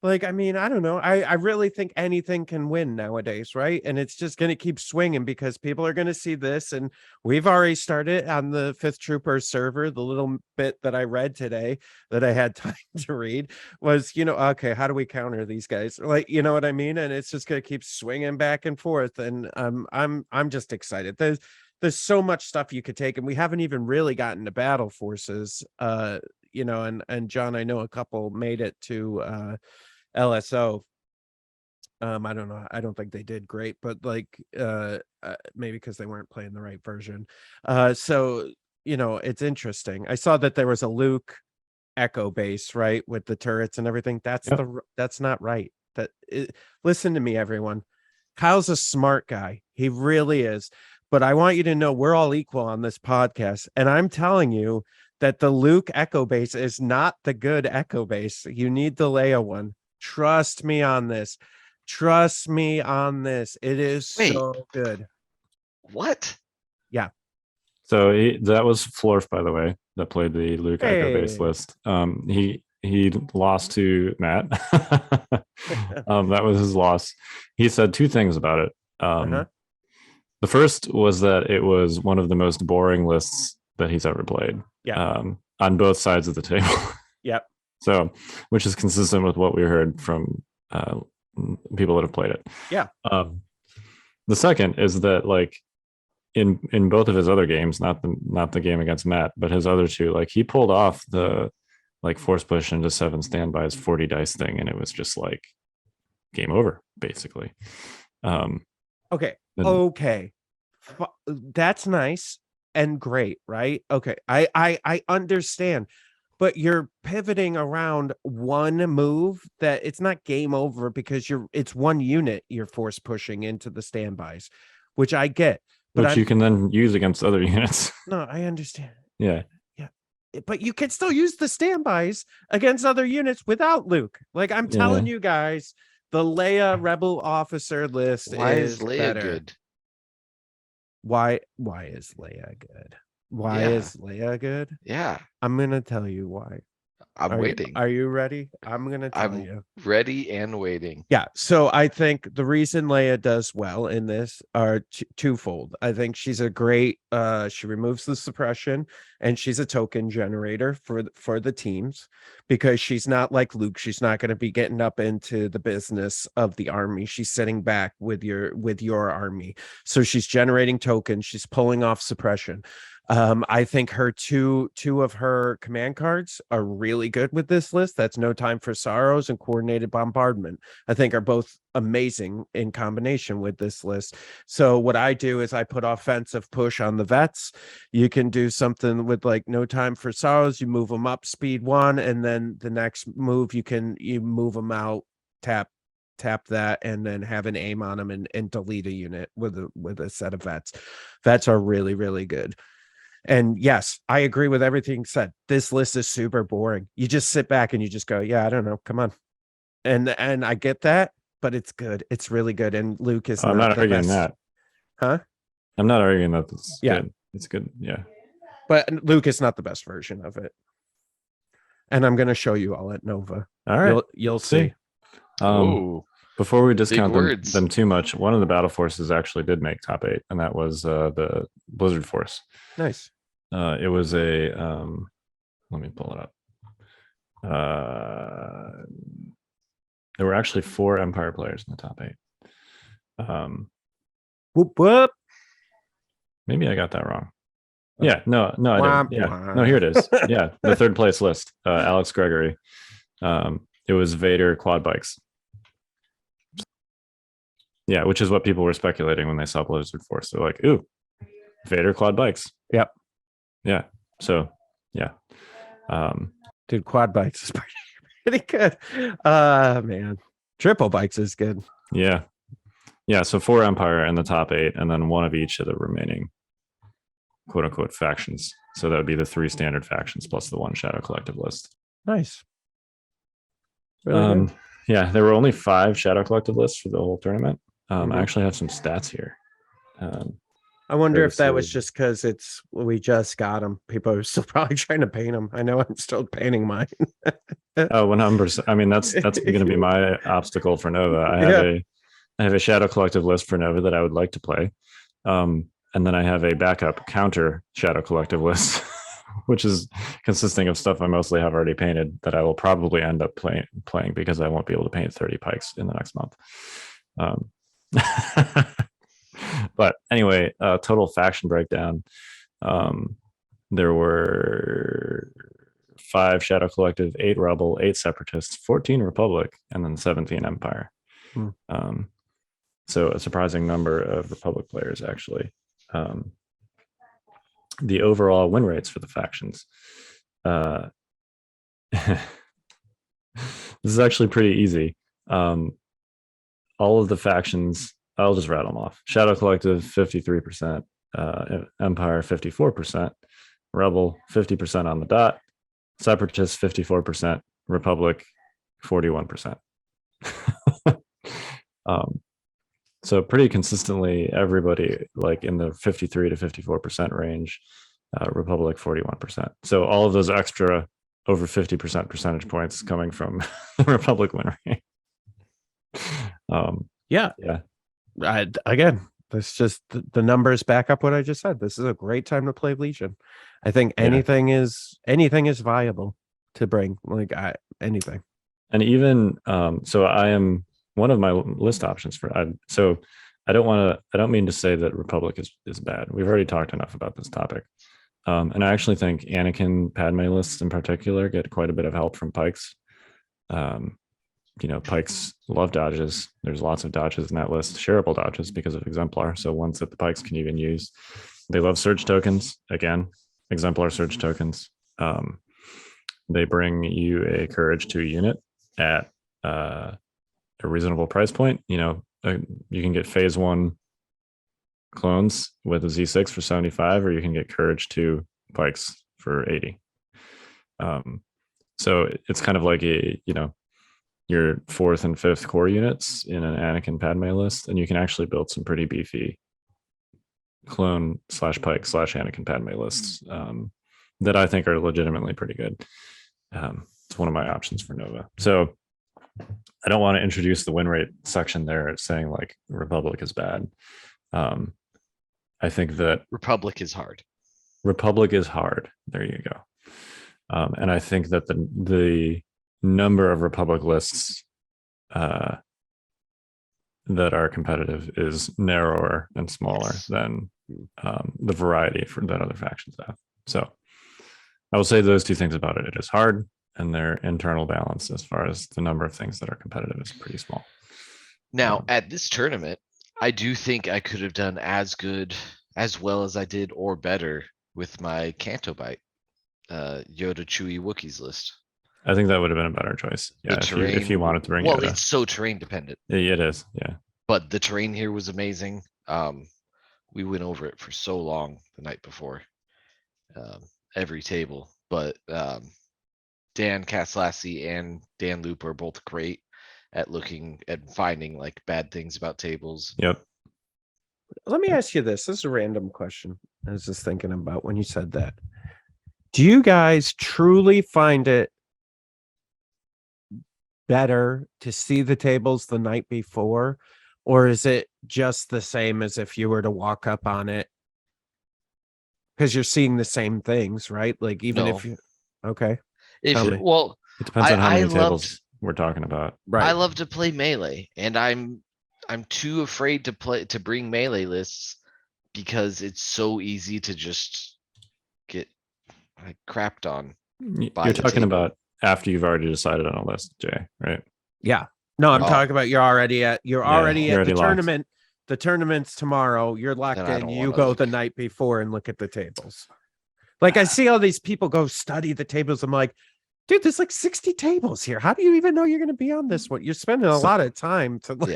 Speaker 4: Like, I mean, I don't know. I really think anything can win nowadays, right? And it's just going to keep swinging because people are going to see this. And we've already started on the 5th Troopers server. The little bit that I read today that I had time to read was, okay, how do we counter these guys? Like, you know what I mean? And it's just going to keep swinging back and forth. And I'm just excited. There's so much stuff you could take, and we haven't even really gotten to battle forces. And John, I know a couple made it to LSO. I don't know. I don't think they did great, but like maybe because they weren't playing the right version. So it's interesting. I saw that there was a Luke Echo base, right, with the turrets and everything. That's not right. Listen to me, everyone. Kyle's a smart guy. He really is. But I want you to know we're all equal on this podcast, and I'm telling you that the Luke Echo base is not the good Echo base. You need the Leia one. Trust me on this. It is so good.
Speaker 3: What?
Speaker 4: Yeah.
Speaker 2: So that was Florf, by the way, that played the Luke Echo base list. He lost to Matt. That was his loss. He said 2 things about it. The first was that it was one of the most boring lists that he's ever played.
Speaker 4: Yeah.
Speaker 2: On both sides of the table.
Speaker 4: Yep.
Speaker 2: So, which is consistent with what we heard from people that have played it.
Speaker 4: Yeah.
Speaker 2: The second is that, like, in both of his other games, not the game against Matt, but his other 2, like, he pulled off the like force push into 7 standbys 40 dice thing, and it was just like game over, basically.
Speaker 4: Okay. That's nice and great, right? Okay. I understand. But you're pivoting around one move that it's not game over because it's one unit you're force pushing into the standbys, which I get.
Speaker 2: But you can then use against other units.
Speaker 4: No, I understand.
Speaker 2: Yeah.
Speaker 4: But you can still use the standbys against other units without Luke. Like, I'm telling you guys, the Leia Rebel officer list is
Speaker 3: Leia
Speaker 4: better.
Speaker 3: good?
Speaker 4: Why is Leia good? Why is Leia good?
Speaker 3: Yeah.
Speaker 4: I'm gonna tell you why.
Speaker 3: I'm waiting.
Speaker 4: Are you ready? I'm gonna tell
Speaker 3: I'm
Speaker 4: you.
Speaker 3: ready and waiting.
Speaker 4: Yeah, so I think the reason Leia does well in this are twofold. I think she's a great she removes the suppression, and she's a token generator for the teams, because she's not like Luke. She's not going to be getting up into the business of the army. She's sitting back with your army. So she's generating tokens, she's pulling off suppression. I think her two of her command cards are really good with this list. That's No Time for Sorrows and Coordinated Bombardment. I think are both amazing in combination with this list. So what I do is I put offensive push on the vets. You can do something with like No Time for Sorrows. You move them up speed 1, and then the next move you move them out, tap that, and then have an aim on them and delete a unit with a set of vets. Vets are really, really good. And yes, I agree with everything said. This list is super boring. You just sit back and you just go, yeah, I don't know, come on. And I get that, but it's good. It's really good. And Luke is
Speaker 2: I'm not
Speaker 4: the
Speaker 2: arguing
Speaker 4: best.
Speaker 2: that.
Speaker 4: Huh?
Speaker 2: I'm not arguing that it's
Speaker 4: Yeah.
Speaker 2: good. It's good. Yeah.
Speaker 4: But Luke is not the best version of it. And I'm going to show you all at Nova.
Speaker 2: All right.
Speaker 4: You'll see.
Speaker 3: Oh,
Speaker 2: Before we discount
Speaker 3: words.
Speaker 2: them too much, one of the battle forces actually did make top 8, and that was the Blizzard Force.
Speaker 4: Nice.
Speaker 2: It was a let me pull it up. There were actually 4 Empire players in the top 8.
Speaker 4: Whoop, whoop.
Speaker 2: Maybe I got that wrong. Yeah, no, I
Speaker 4: Womp,
Speaker 2: didn't. Yeah,
Speaker 4: womp.
Speaker 2: no, here it is. Yeah, the 3rd place list. Alex Gregory. It was Vader quad bikes. Yeah, which is what people were speculating when they saw Blizzard Force. They're like, ooh, Vader quad bikes.
Speaker 4: Yep.
Speaker 2: Yeah. So, yeah.
Speaker 4: Dude, quad bikes is pretty good. Man. Triple bikes is good.
Speaker 2: Yeah. Yeah. So 4 Empire in the top 8, and then 1 of each of the remaining quote unquote factions. So that would be the 3 standard factions plus the 1 Shadow Collective list.
Speaker 4: Nice. Really good.
Speaker 2: Yeah, there were only 5 Shadow Collective lists for the whole tournament.
Speaker 4: Mhm.
Speaker 2: I actually have some stats here.
Speaker 4: I wonder if that
Speaker 2: so-
Speaker 4: was just because we just got them. People are still probably trying to paint them. I know I'm still painting mine.
Speaker 2: Oh, 100%. I mean, that's going to be my obstacle for Nova. I have a Shadow Collective list for Nova that I would like to play. And then I have a backup counter Shadow Collective list, which is consisting of stuff I mostly have already painted that I will probably end up playing because I won't be able to paint 30 pikes in the next month. But anyway, total faction breakdown. There were 5 Shadow Collective, 8 Rebel, 8 Separatists, 14 Republic, and then 17 Empire. So a surprising number of Republic players, actually. The overall win rates for the factions. This is actually pretty easy. All of the factions, I'll just rattle them off. Shadow Collective, 53%. Empire, 54%. Rebel, 50% on the dot. Separatists, 54%. Republic, 41%. So pretty consistently, everybody like in the 53 to 54% range. Republic, 41%. So all of those extra over 50% percentage points coming from the Republic win rate.
Speaker 4: Yeah. Again, that's just the numbers back up what I just said. This is a great time to play Legion. I think anything is viable to bring, like anything.
Speaker 2: And even so, I am one of my list options for. So I don't mean to say that Republic is bad. We've already talked enough about this topic. And I actually think Anakin Padme lists in particular get quite a bit of help from pikes. Pikes love dodges. There's lots of dodges in that list, shareable dodges because of Exemplar. So ones that the pikes can even use. They love surge tokens. Again, Exemplar surge tokens. They bring you a courage 2 unit at a reasonable price point. You can get phase 1 clones with a Z6 for 75, or you can get courage 2 pikes for 80. So it's kind of like your 4th and 5th core units in an Anakin Padme list, and you can actually build some pretty beefy clone / pike / Anakin Padme lists that I think are legitimately pretty good. it's one of my options for Nova. So I don't want to introduce the win rate section there saying like Republic is bad. I think that
Speaker 3: Republic is hard.
Speaker 2: Republic is hard. There you go. And I think that the number of Republic lists that are competitive is narrower and smaller than the variety that other factions have. So I will say those two things about it. It is hard, and their internal balance as far as the number of things that are competitive is pretty small.
Speaker 3: Now, at this tournament, I do think I could have done as well as I did or better with my Canto Bite, Yoda, Chewie, Wookiees list.
Speaker 2: I think that would have been a better choice. Yeah, if you wanted to bring Yoda.
Speaker 3: It's so terrain dependent.
Speaker 2: It is, yeah.
Speaker 3: But the terrain here was amazing. We went over it for so long the night before, every table. But Dan Caslassi and Dan Loop are both great at looking at finding like bad things about tables.
Speaker 2: Yep.
Speaker 4: Let me ask you this. This is a random question. I was just thinking about when you said that. Do you guys truly find it better to see the tables the night before, or is it just the same as if you were to walk up on it? Because you're seeing the same things, right? Like even if you okay.
Speaker 2: It depends on how many tables we're talking about.
Speaker 3: Right. I love to play melee, and I'm too afraid to bring melee lists because it's so easy to just get like crapped on.
Speaker 2: You're talking about after you've already decided on a list, Jay, right?
Speaker 4: Yeah. No, I'm talking about you're already at the tournament.
Speaker 2: Locked.
Speaker 4: The tournament's tomorrow. You're locked in. You go the night before and look at the tables. Like I see all these people go study the tables. I'm like, dude, there's like 60 tables here. How do you even know you're going to be on this one? You're spending a lot of time to look,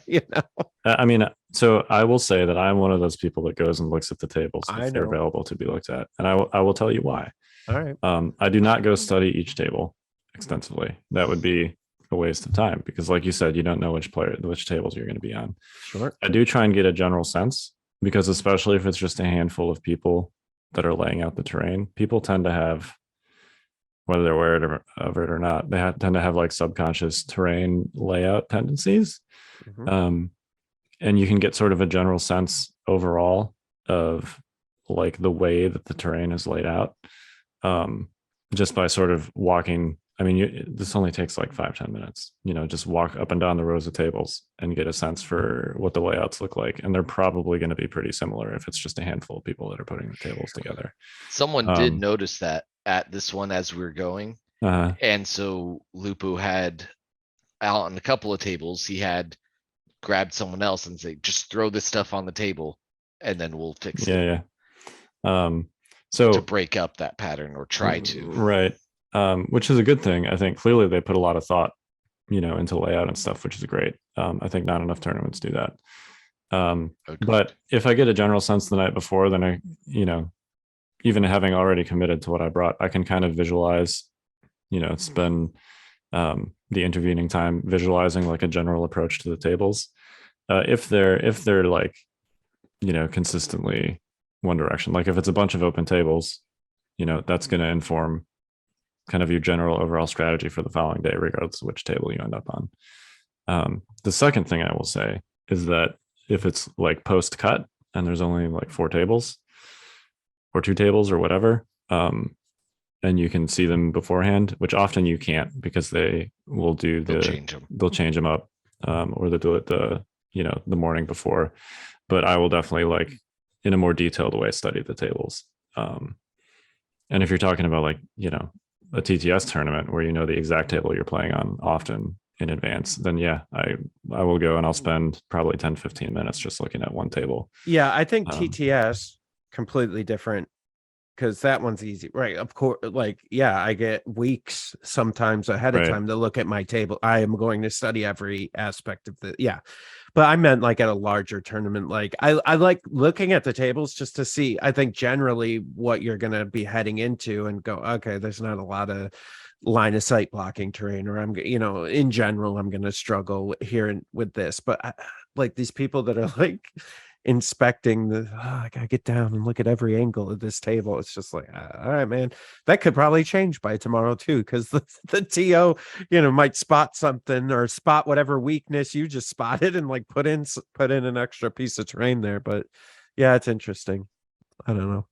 Speaker 4: you know.
Speaker 2: I mean, so I will say that I'm one of those people that goes and looks at the tables if they're available to be looked at. And I will tell you why.
Speaker 4: All right.
Speaker 2: I do not go study each table extensively. That would be a waste of time because like you said, you don't know which tables you're going to be on.
Speaker 4: Sure.
Speaker 2: I do try and get a general sense because especially if it's just a handful of people that are laying out the terrain, people tend to have, whether they're aware of it or not, they tend to have like subconscious terrain layout tendencies.
Speaker 4: Mm-hmm.
Speaker 2: And you can get sort of a general sense overall of like the way that the terrain is laid out just by sort of walking. I mean, this only takes like 5-10 minutes, just walk up and down the rows of tables and get a sense for what the layouts look like. And they're probably going to be pretty similar if it's just a handful of people that are putting the tables together.
Speaker 3: Someone did notice that at this one as we were going. And so Lupo had out on a couple of tables, he had grabbed someone else and say, just throw this stuff on the table and then we'll fix it.
Speaker 2: Yeah. So
Speaker 3: to break up that pattern or try to.
Speaker 2: Right. Which is a good thing. I think clearly they put a lot of thought, into layout and stuff, which is great. I think not enough tournaments do that. But if I get a general sense the night before, then I, even having already committed to what I brought, I can kind of visualize, spend the intervening time visualizing like a general approach to the tables. If they're like, consistently one direction, like if it's a bunch of open tables, that's going to inform kind of your general overall strategy for the following day, regardless of which table you end up on. The second thing I will say is that if it's like post cut and there's only like 4 tables or 2 tables or whatever, and you can see them beforehand, which often you can't because they will they'll change them up, or they'll do it the morning before. But I will definitely like in a more detailed way study the tables. And if you're talking about like, a TTS tournament where the exact table you're playing on often in advance, then I will go and I'll spend probably 10-15 minutes just looking at one table.
Speaker 4: Yeah, I think TTS completely different because that one's easy, right? Of course, like I get weeks sometimes ahead of time to look at my table. I am going to study every aspect of but I meant like at a larger tournament. Like I like looking at the tables just to see, I think generally what you're going to be heading into and go, okay, there's not a lot of line of sight blocking terrain, or I'm, in general, I'm going to struggle here with this. But like these people that are like inspecting I gotta get down and look at every angle of this table. It's just like, all right, man, that could probably change by tomorrow too, because the TO, might spot something or spot whatever weakness you just spotted and like put in an extra piece of terrain there. But yeah, it's interesting. I don't know.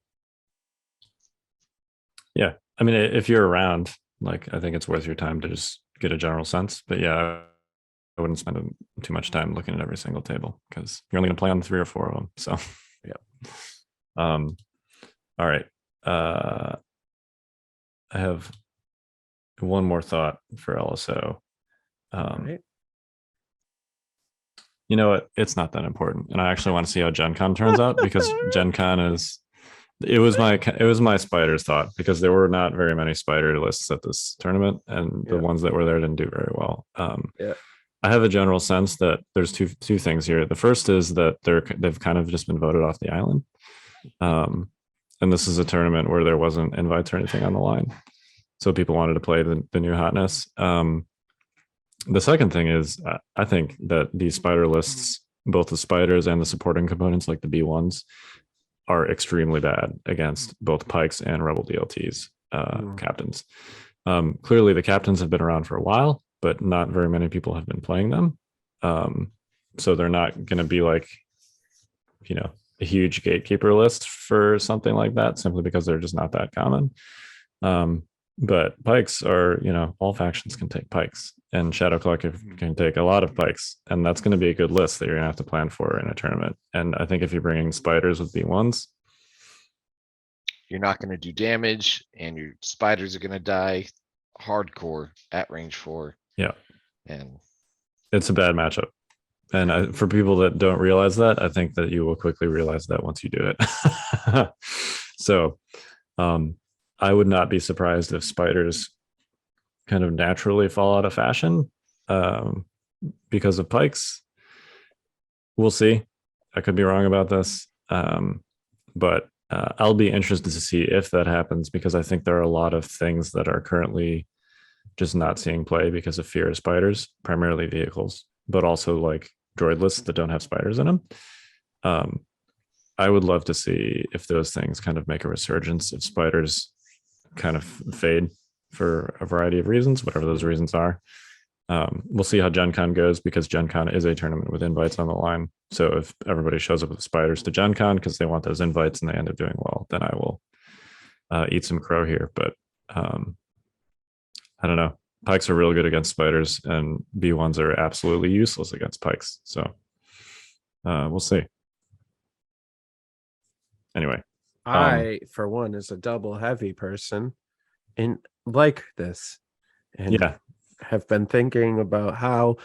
Speaker 2: Yeah. I mean, if you're around, like, I think it's worth your time to just get a general sense. But yeah, I wouldn't spend too much time looking at every single table because you're only going to play on 3 or 4 of them. So,
Speaker 4: yeah.
Speaker 2: All right. I have one more thought for LSO.
Speaker 4: Right.
Speaker 2: You know what? It's not that important, and I actually want to see how Gen Con turns out because Gen Con is. It was my spiders thought because there were not very many spider lists at this tournament, and the ones that were there didn't do very well.
Speaker 4: Yeah.
Speaker 2: I have a general sense that there's two things here. The first is that they've kind of just been voted off the island, and this is a tournament where there wasn't invites or anything on the line, so people wanted to play the new hotness. The second thing is I think that these spider lists, both the spiders and the supporting components like the B1s, are extremely bad against both pikes and rebel DLTs captains. Clearly the captains have been around for a while, but not very many people have been playing them. So they're not going to be like, a huge gatekeeper list for something like that, simply because they're just not that common. But pikes are, all factions can take pikes, and Shadow Collective can take a lot of pikes, and that's going to be a good list that you're going to have to plan for in a tournament. And I think if you're bringing spiders with B1s,
Speaker 3: You're not going to do damage, and your spiders are going to die hardcore at range 4.
Speaker 2: Yeah.
Speaker 3: And
Speaker 2: it's a bad matchup. And for people that don't realize that, I think that you will quickly realize that once you do it. So, I would not be surprised if spiders kind of naturally fall out of fashion because of pikes. We'll see. I could be wrong about this. But I'll be interested to see if that happens, because I think there are a lot of things that are currently just not seeing play because of fear of spiders, primarily vehicles, but also like droid lists that don't have spiders in them. I would love to see if those things kind of make a resurgence, if spiders kind of fade for a variety of reasons, whatever those reasons are. We'll see how Gen Con goes, because Gen Con is a tournament with invites on the line. So if everybody shows up with spiders to Gen Con because they want those invites and they end up doing well, then I will eat some crow here. But I don't know. Pikes are real good against spiders, and B1s are absolutely useless against pikes. So we'll see. Anyway,
Speaker 4: I, for one, is a double heavy person and like this. And
Speaker 2: yeah,
Speaker 4: have been thinking about how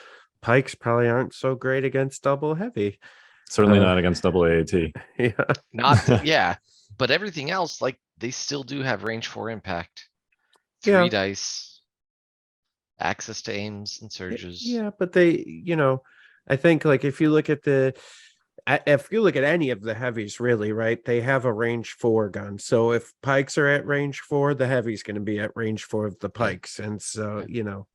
Speaker 4: pikes probably aren't so great against double heavy.
Speaker 2: certainly not against double AAT.
Speaker 4: Yeah.
Speaker 3: Yeah, but everything else, like, they still do have range 4 impact. 3
Speaker 4: Yeah.
Speaker 3: dice, access to aims and surges.
Speaker 4: Yeah, but they, I think like if you look at any of the heavies, really, right, they have a range 4 gun. So if pikes are at range 4, the heavy's going to be at range 4 of the pikes. And so,
Speaker 2: Should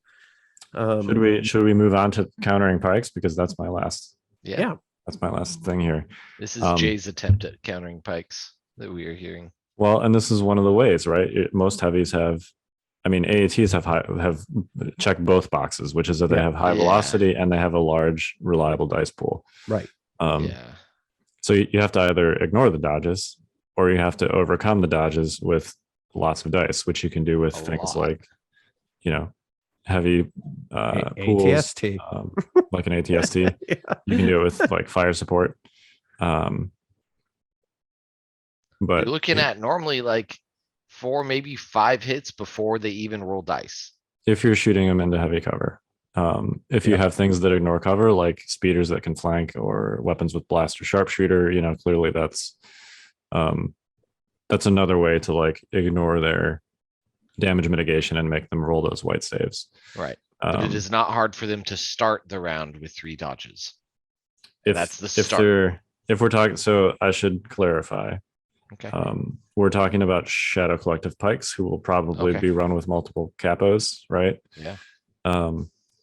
Speaker 2: we move on to countering pikes, because that's my last
Speaker 3: Yeah,
Speaker 2: that's my last thing here.
Speaker 3: this is Jay's attempt at countering pikes that we are hearing.
Speaker 2: Well, and this is one of the ways, right? Most heavies have, I mean, AATs have checked both boxes, which is that they have high velocity and they have a large, reliable dice pool.
Speaker 4: Right.
Speaker 2: So you have to either ignore the dodges, or you have to overcome the dodges with lots of dice, which you can do with things like, heavy pools,
Speaker 4: ATST.
Speaker 2: like an ATST.
Speaker 4: Yeah.
Speaker 2: You can do it with like fire support. But
Speaker 3: You're looking at normally like 4, maybe 5 hits before they even roll dice.
Speaker 2: if you're shooting them into heavy cover, if you have things that ignore cover, like speeders that can flank or weapons with blast or sharpshooter, clearly that's another way to like ignore their damage mitigation and make them roll those white saves.
Speaker 3: Right. But it is not hard for them to start the round with 3 dodges. That's the start.
Speaker 2: If we're talking, so I should clarify.
Speaker 3: Okay.
Speaker 2: We're talking about Shadow Collective pikes, who will probably be run with multiple capos, right?
Speaker 3: Yeah.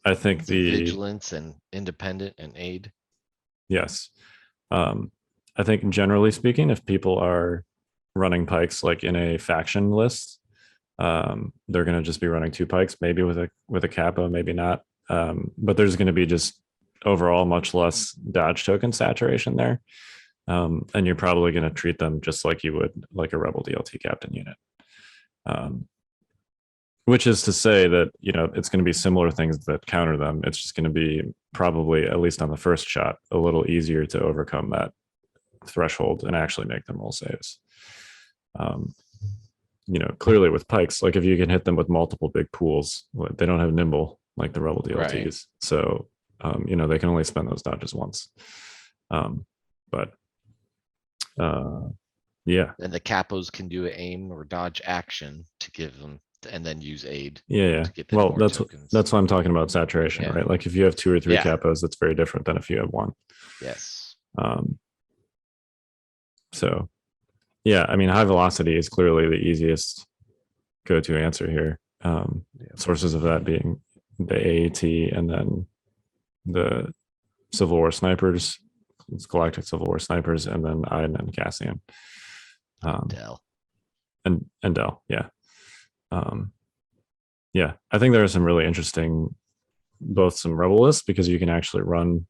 Speaker 2: I think the
Speaker 3: vigilance and independent and aid.
Speaker 2: Yes. I think generally speaking, if people are running pikes like in a faction list, they're going to just be running 2 pikes, maybe with a capo, maybe not. But there's going to be just overall much less dodge token saturation there. And you're probably going to treat them just like you would like a rebel DLT captain unit. Which is to say that, it's going to be similar things that counter them. It's just going to be probably, at least on the first shot, a little easier to overcome that threshold and actually make them roll saves. Clearly with pikes, like if you can hit them with multiple big pools, they don't have nimble like the rebel DLTs.
Speaker 3: Right.
Speaker 2: So, they can only spend those dodges once. Yeah.
Speaker 3: And the capos can do an aim or dodge action to give them, and then use aid.
Speaker 2: Yeah.
Speaker 3: To get them
Speaker 2: Well,
Speaker 3: more
Speaker 2: that's
Speaker 3: tokens.
Speaker 2: why I'm talking about saturation,
Speaker 3: Yeah.
Speaker 2: right? Like if you have 2 or 3
Speaker 3: Yeah.
Speaker 2: capos, that's very different than if you have 1.
Speaker 3: Yes.
Speaker 2: So yeah, I mean, high velocity is clearly the easiest go-to answer here. Sources of that being the AAT and then the Civil War snipers, Galactic Civil War snipers, and then Iden and Cassian.
Speaker 3: Dell.
Speaker 2: And Dell, yeah. Yeah, I think there are some really interesting, both some rebel lists because you can actually run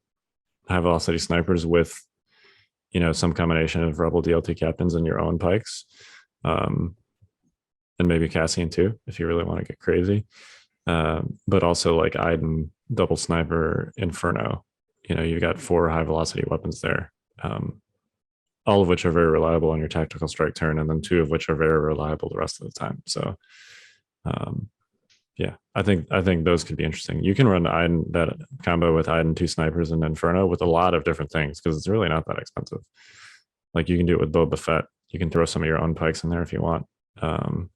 Speaker 2: high velocity snipers with, some combination of rebel DLT captains and your own pikes, and maybe Cassian too, if you really want to get crazy. But also like Iden, double sniper, Inferno. You've got 4 high velocity weapons there, all of which are very reliable on your tactical strike turn, and then 2 of which are very reliable the rest of the time. So, yeah, I think those could be interesting. You can run Iden, that combo with Iden, 2 snipers, and Inferno with a lot of different things because it's really not that expensive. Like you can do it with Boba Fett. You can throw some of your own pikes in there if you want. You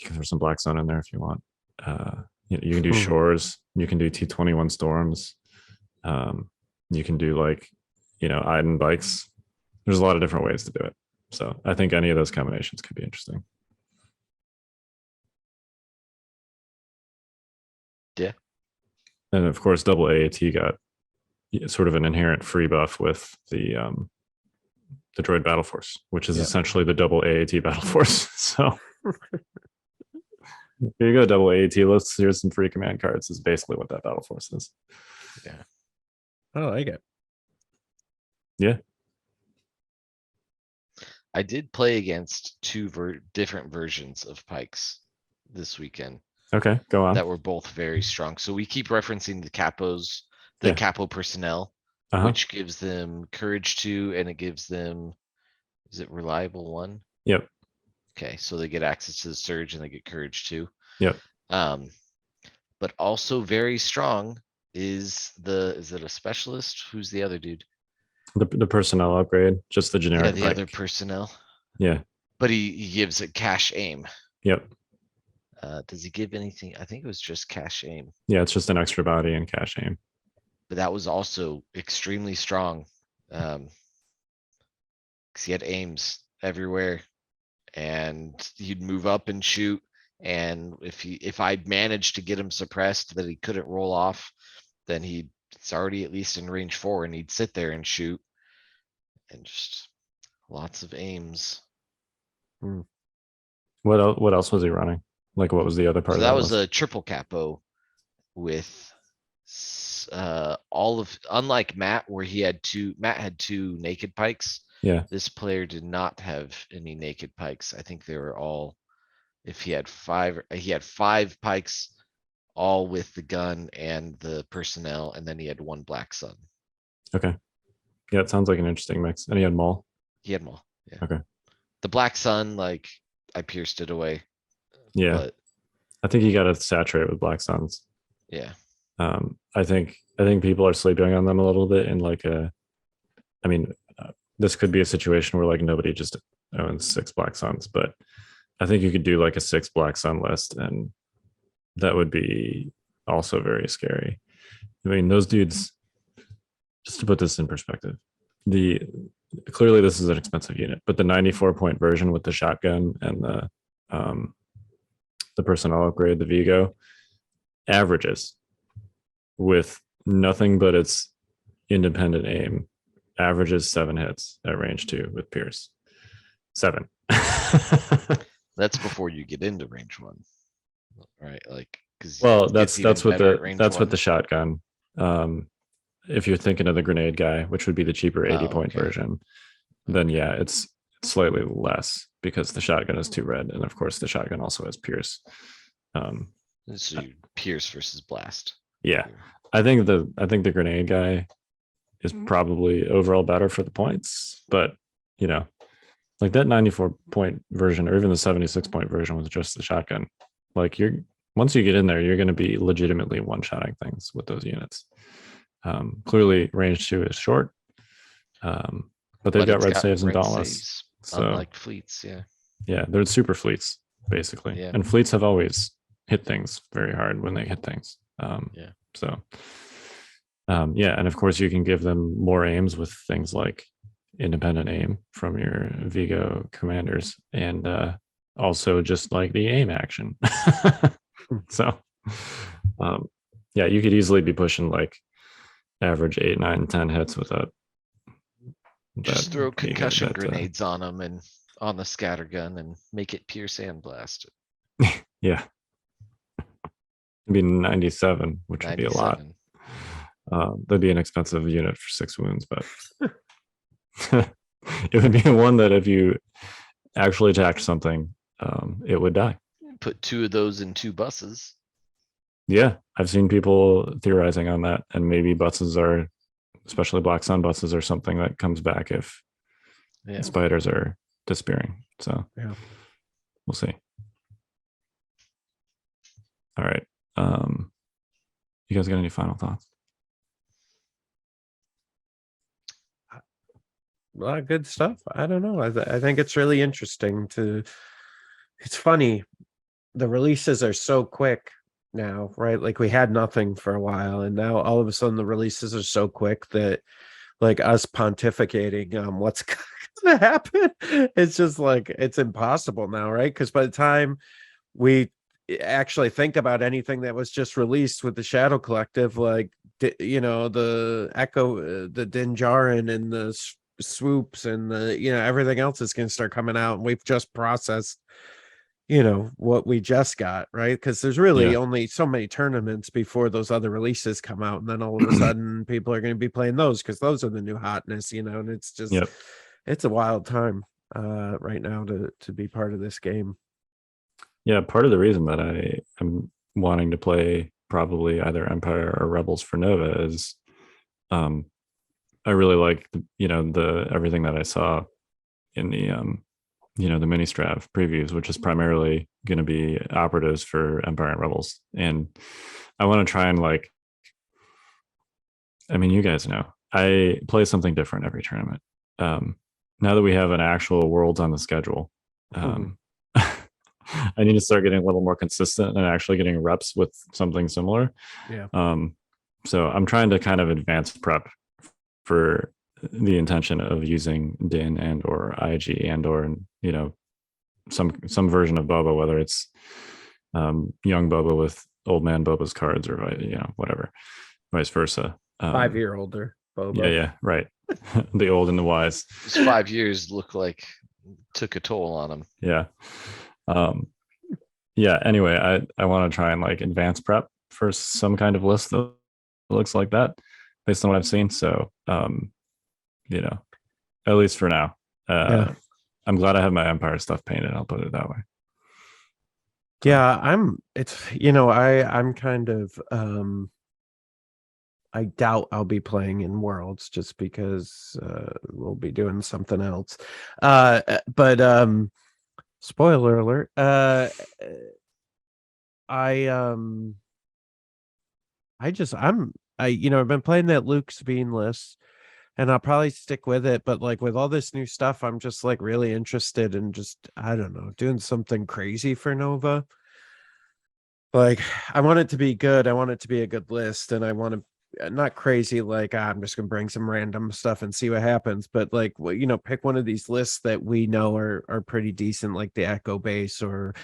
Speaker 2: can throw some Black Zone in there if you want. You can do Shores. You can do T-21 Storms. You can do Iden bikes. There's a lot of different ways to do it. So I think any of those combinations could be interesting.
Speaker 3: Yeah.
Speaker 2: And of course, double AAT got sort of an inherent free buff with the droid battle force, which is essentially the double AAT battle force. So here you go, double AAT. Here's some free command cards. Is basically what that battle force is.
Speaker 3: Yeah.
Speaker 4: I like it.
Speaker 2: Yeah.
Speaker 3: I did play against 2 different versions of pikes this weekend
Speaker 2: Okay, go on.
Speaker 3: that were both very strong. So we keep referencing the capos, the
Speaker 2: Yeah.
Speaker 3: capo personnel, which gives them courage 2, and it gives them, is it reliable 1?
Speaker 2: Yep.
Speaker 3: Okay, so they get access to the surge and they get courage 2.
Speaker 2: Yep.
Speaker 3: But also very strong is it a specialist? Who's the other dude?
Speaker 2: The personnel upgrade, just the generic.
Speaker 3: Yeah, the
Speaker 2: pike.
Speaker 3: other personnel.
Speaker 2: Yeah.
Speaker 3: But he gives it cash aim.
Speaker 2: Yep.
Speaker 3: Does he give anything? I think it was just cash aim.
Speaker 2: Yeah, it's just an extra body and cash aim.
Speaker 3: But that was also extremely strong. Because he had aims everywhere, and he'd move up and shoot. And if I managed to get him suppressed that he couldn't roll off, then it's already at least in range 4, and he'd sit there and shoot. And just lots of aims.
Speaker 2: What else was he running? Like, what was the other part
Speaker 3: So
Speaker 2: of
Speaker 3: that
Speaker 2: that
Speaker 3: was
Speaker 2: list?
Speaker 3: a triple capo with unlike Matt, where Matt had 2 naked pikes.
Speaker 2: Yeah.
Speaker 3: This player did not have any naked pikes. I think they were all, if he had 5 pikes, all with the gun and the personnel, and then he had 1 Black Sun.
Speaker 2: Okay. Yeah, it sounds like an interesting mix. And he had Maul.
Speaker 3: He had them all. Yeah.
Speaker 2: Okay.
Speaker 3: The Black Sun, like, I pierced it away.
Speaker 2: Yeah.
Speaker 3: But
Speaker 2: I think you got to saturate with Black Suns.
Speaker 3: yeah.
Speaker 2: I think people are sleeping on them a little bit in this could be a situation where like nobody just owns 6 Black Suns, but I think you could do like a 6 Black Sun list, and that would be also very scary. I mean, those dudes, just to put this in perspective, clearly this is an expensive unit, but the 94-point version with the shotgun and the personnel upgrade, the Vigo, averages with nothing but its independent aim averages 7 hits at range 2 with Pierce. 7.
Speaker 3: That's before you get into range 1, right? Like, because
Speaker 2: Well, that's with the shotgun. If you're thinking of the grenade guy, which would be the cheaper 80-point version, then yeah, it's slightly less because the shotgun is 2 red, and of course the shotgun also has Pierce.
Speaker 3: So Pierce versus Blast.
Speaker 2: Yeah, I think the grenade guy is probably overall better for the points, but you know, like that 94-point version or even the 76-point version was just the shotgun. Like once you get in there, you're going to be legitimately one-shotting things with those units. Clearly, range 2 is short, but they've got red saves and dauntless. So,
Speaker 3: unlike fleets,
Speaker 2: yeah, they're super fleets basically, and fleets have always hit things very hard when they hit things. So, and of course you can give them more aims with things like independent aim from your Vigo commanders, and also just like the aim action. So, you could easily be pushing like average 8, 9, 10 hits without.
Speaker 3: Just throw concussion grenades on them and on the scatter gun and make it Pierce and Blast.
Speaker 2: Yeah. It'd be 97, which would be a lot. That'd be an expensive unit for 6 wounds, but it would be one that if you actually attacked something, it would die.
Speaker 3: Put 2 of those in 2 buses.
Speaker 2: Yeah, I've seen people theorizing on that, and maybe buses are, especially Black Sun buses, are something that comes back if spiders are disappearing. So we'll see. All right. You guys got any final thoughts?
Speaker 4: A lot of good stuff. I don't know. I think it's really interesting it's funny. The releases are so quick now, right? Like we had nothing for a while, and now all of a sudden the releases are so quick that like us pontificating what's gonna happen, it's just like it's impossible now, right? Because by the time we actually think about anything that was just released with the Shadow Collective, like the Echo, the Dinjarin, and the swoops, and the everything else is going to start coming out, and we've just processed what we just got, right? Because there's really only so many tournaments before those other releases come out, and then all of a sudden people are going to be playing those because those are the new hotness, and it's just it's a wild time right now to be part of this game.
Speaker 2: Yeah, part of the reason that I am wanting to play probably either Empire or Rebels for Nova is I really like the everything that I saw in the the mini strav previews, which is primarily going to be operatives for Empire and Rebels, and I want to try and you guys know I play something different every tournament. Now that we have an actual Worlds on the schedule, I need to start getting a little more consistent and actually getting reps with something similar. So I'm trying to kind of advance prep for the intention of using Din and or IG and or some version of Boba, whether it's young Boba with old man Boba's cards or whatever, vice versa.
Speaker 4: 5 year older Boba.
Speaker 2: Yeah, right. The old and the wise.
Speaker 3: Those 5 years look like took a toll on him.
Speaker 2: Anyway, I want to try and advance prep for some kind of list that looks like that based on what I've seen. So at least for now, I'm glad I have my Empire stuff painted. I'll put it that way. I'm kind of I doubt I'll be playing in Worlds just because we'll be doing something else. But spoiler alert, I've been playing that Luke Sabine list, and I'll probably stick with it, but with all this new stuff, I'm just really interested in I don't know, doing something crazy for Nova. I want it to be good. I want it to be a good list, and I want to not crazy I'm just gonna bring some random stuff and see what happens, but pick one of these lists that we know are pretty decent, like the Echo base or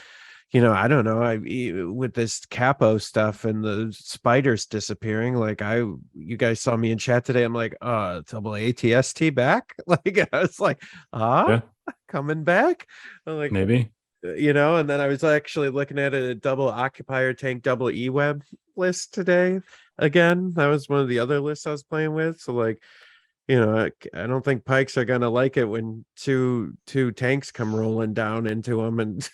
Speaker 4: I don't know. With this capo stuff and the spiders disappearing, like you guys saw me in chat today. I'm like, double ATST back. Like I was like,
Speaker 2: Yeah,
Speaker 4: coming back. I'm like,
Speaker 2: maybe.
Speaker 4: and then I was actually looking at a double occupier tank, double E-web list today. Again, that was one of the other lists I was playing with. So like, I don't think pikes are gonna like it when two tanks come rolling down into them and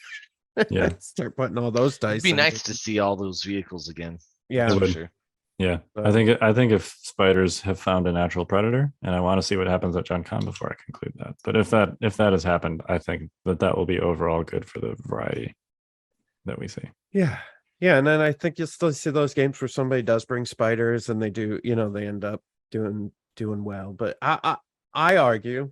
Speaker 2: Yeah.
Speaker 4: start putting all those dice.
Speaker 3: It'd be
Speaker 4: into
Speaker 3: nice to
Speaker 4: them.
Speaker 3: see all those vehicles again.
Speaker 4: Yeah.
Speaker 3: That's
Speaker 2: It
Speaker 3: for
Speaker 2: would.
Speaker 3: sure.
Speaker 2: Yeah,
Speaker 4: So-
Speaker 2: I think if spiders have found a natural predator, and I want to see what happens at Gen Con before I conclude that. But if that has happened, I think that will be overall good for the variety that we see.
Speaker 4: Yeah. Yeah. And then I think you'll still see those games where somebody does bring spiders and they do, they end up doing well. But I argue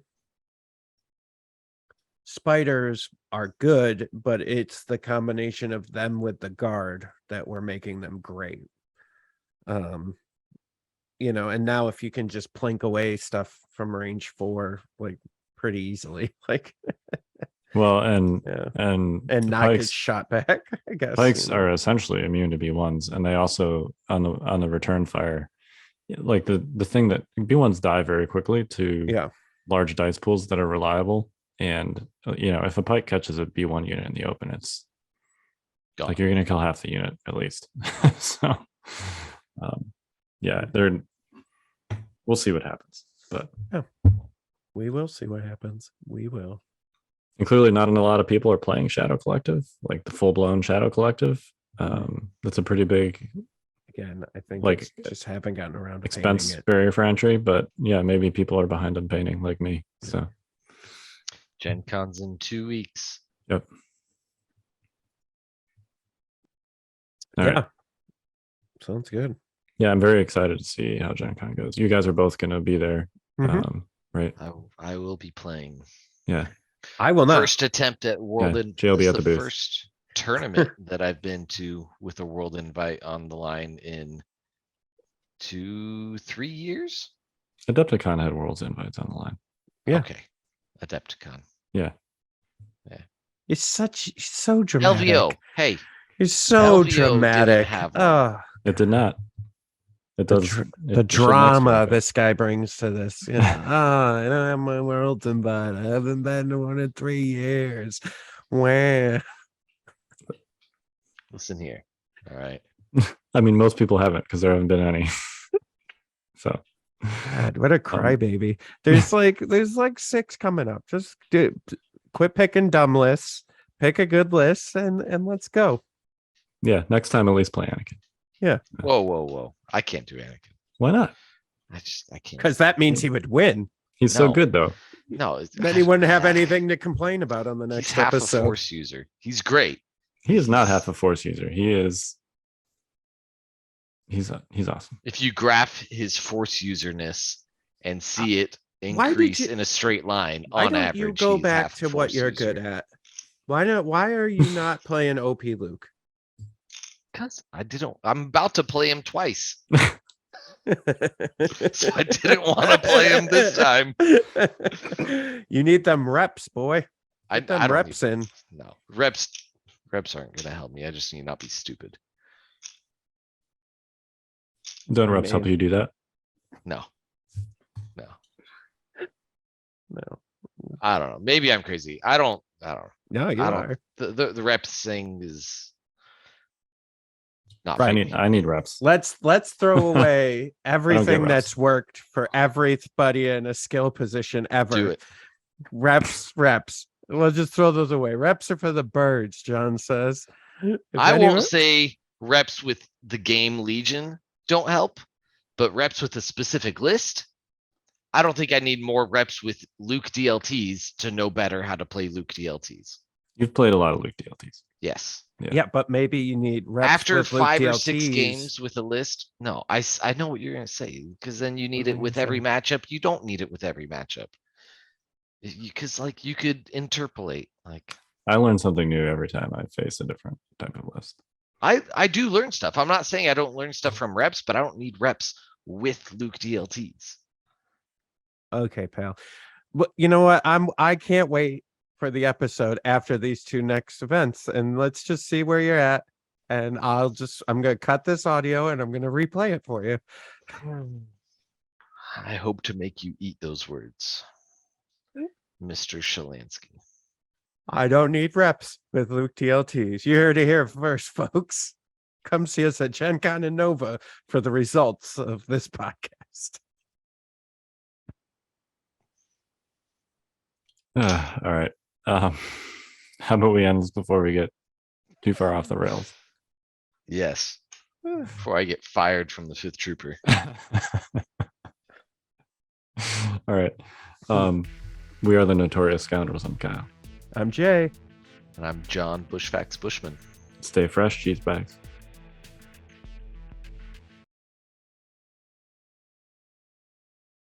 Speaker 4: spiders are good, but it's the combination of them with the guard that we're making them great. And now if you can just plink away stuff from range 4 like pretty easily, like
Speaker 2: Well, and
Speaker 4: yeah,
Speaker 2: and
Speaker 4: and
Speaker 2: the
Speaker 4: not get shot back, I guess.
Speaker 2: pikes are essentially immune to B1s, and they also on the return fire, like the thing that B1s die very quickly to
Speaker 4: Yeah.
Speaker 2: large dice pools that are reliable. And if a pike catches a B1 unit in the open, it's
Speaker 3: Gone.
Speaker 2: like you're gonna kill half the unit at least. So yeah, we'll see what happens. But
Speaker 4: We will see what happens. We will.
Speaker 2: and clearly not a lot of people are playing Shadow Collective, like the full-blown Shadow Collective. That's a pretty big
Speaker 4: Again, I think
Speaker 2: like
Speaker 4: it's just haven't gotten around to
Speaker 2: expense
Speaker 4: painting it.
Speaker 2: barrier for entry, but yeah, maybe people are behind on painting like me. So
Speaker 3: Gen Con's in 2 weeks.
Speaker 2: yep. All
Speaker 4: Yeah.
Speaker 2: right.
Speaker 4: Sounds good.
Speaker 2: Yeah, I'm very excited to see how Gen Con goes. You guys are both gonna be there.
Speaker 4: Mhm.
Speaker 2: Right.
Speaker 3: I will be playing.
Speaker 2: Yeah.
Speaker 4: I will not.
Speaker 3: First attempt at World
Speaker 2: Yeah,
Speaker 3: in
Speaker 2: Jay will be
Speaker 3: this
Speaker 2: at
Speaker 3: is
Speaker 2: the
Speaker 3: the
Speaker 2: booth.
Speaker 3: first tournament that I've been to with a World invite on the line in 2-3 years.
Speaker 2: Adepticon had Worlds invites on the line.
Speaker 4: Yeah.
Speaker 3: Okay. Adepticon.
Speaker 4: It's so dramatic.
Speaker 3: LVO. Hey,
Speaker 4: It's so
Speaker 3: LVO didn't
Speaker 4: dramatic.
Speaker 3: have one.
Speaker 2: It did not. It
Speaker 4: The
Speaker 2: does.
Speaker 4: dr-
Speaker 2: it-
Speaker 4: the
Speaker 2: it should next
Speaker 4: drama
Speaker 2: year, but-
Speaker 4: this guy brings to this. I don't have my world invite. I haven't been to one in 3 years. Where?
Speaker 3: Listen here. All right.
Speaker 2: I mean, most people haven't because there haven't been any. So
Speaker 4: God, what a crybaby. There's like 6 coming up. Just quit picking dumb lists. Pick a good list and let's go.
Speaker 2: yeah, next time at least play Anakin.
Speaker 3: Whoa. I can't do Anakin.
Speaker 2: Why not?
Speaker 3: I can't.
Speaker 4: Because that means he would win.
Speaker 2: He's so
Speaker 3: No.
Speaker 2: good though.
Speaker 3: No.
Speaker 4: Then he wouldn't have anything to complain about on the
Speaker 3: He's
Speaker 4: next
Speaker 3: half a
Speaker 4: episode.
Speaker 3: force user. He's great.
Speaker 2: He is not half a force user. He is. He's awesome.
Speaker 3: If you graph his force userness and see it
Speaker 4: why did
Speaker 3: increase
Speaker 4: you-
Speaker 3: in a straight line
Speaker 4: Why
Speaker 3: on
Speaker 4: don't
Speaker 3: average,
Speaker 4: you go
Speaker 3: he's
Speaker 4: back
Speaker 3: half a
Speaker 4: to what
Speaker 3: force
Speaker 4: you're
Speaker 3: user.
Speaker 4: good at? Why not? Why are you not playing OP Luke?
Speaker 3: Because I'm about to play him twice. So I didn't want to play him this time.
Speaker 4: You need them reps, boy.
Speaker 3: I
Speaker 4: Get them
Speaker 3: don't
Speaker 4: reps
Speaker 3: need-
Speaker 4: in.
Speaker 3: No, reps aren't gonna help me. I just need to not be stupid.
Speaker 2: Don't
Speaker 4: I
Speaker 2: reps help
Speaker 4: mean-
Speaker 2: you do that?
Speaker 3: No,
Speaker 4: No,
Speaker 3: I don't know. Maybe I'm crazy. I don't know.
Speaker 4: no, you
Speaker 3: I
Speaker 4: are.
Speaker 3: don't. The reps thing is not.
Speaker 2: I
Speaker 3: for
Speaker 2: need
Speaker 3: me.
Speaker 2: reps.
Speaker 4: Let's throw away everything
Speaker 2: reps.
Speaker 4: that's worked for everybody in a skill position ever.
Speaker 3: Do it.
Speaker 4: Reps. We'll just throw those away. Reps are for the birds, John says. If
Speaker 3: I
Speaker 4: anyone-
Speaker 3: won't say reps with the game Legion don't help, but reps with a specific list. I don't think I need more reps with Luke DLTs to know better how to play Luke DLTs.
Speaker 2: You've played a lot of Luke DLTs.
Speaker 3: Yes.
Speaker 4: Yeah, but maybe you need reps
Speaker 3: After
Speaker 4: with Luke
Speaker 3: 5 or 6
Speaker 4: DLTs.
Speaker 3: games with a list, no, I know what you're gonna say, because then you need
Speaker 4: What
Speaker 3: it
Speaker 4: am I
Speaker 3: with
Speaker 4: gonna
Speaker 3: every
Speaker 4: say?
Speaker 3: matchup. You don't need it with every matchup. Because like you could interpolate. Like
Speaker 2: I learn something new every time I face a different type of list.
Speaker 3: I do learn stuff. I'm not saying I don't learn stuff from reps, but I don't need reps with Luke DLTs.
Speaker 4: Okay, pal. But you know what? I can't wait for the episode after these two next events, and let's just see where you're at. And I'm gonna cut this audio and I'm gonna replay it for you.
Speaker 3: I hope to make you eat those words, Mr. Shalansky.
Speaker 4: I don't need reps with Luke TLTs. You heard it here first, folks. Come see us at Gen Con and Nova for the results of this podcast.
Speaker 2: All right. How about we end this before we get too far off the rails?
Speaker 3: Yes. Before I get fired from the 5th Trooper.
Speaker 2: All right. We are the Notorious Scoundrels. I'm Kyle.
Speaker 4: I'm Jay.
Speaker 3: And I'm John Bushfax Bushman.
Speaker 2: Stay fresh, cheese bags.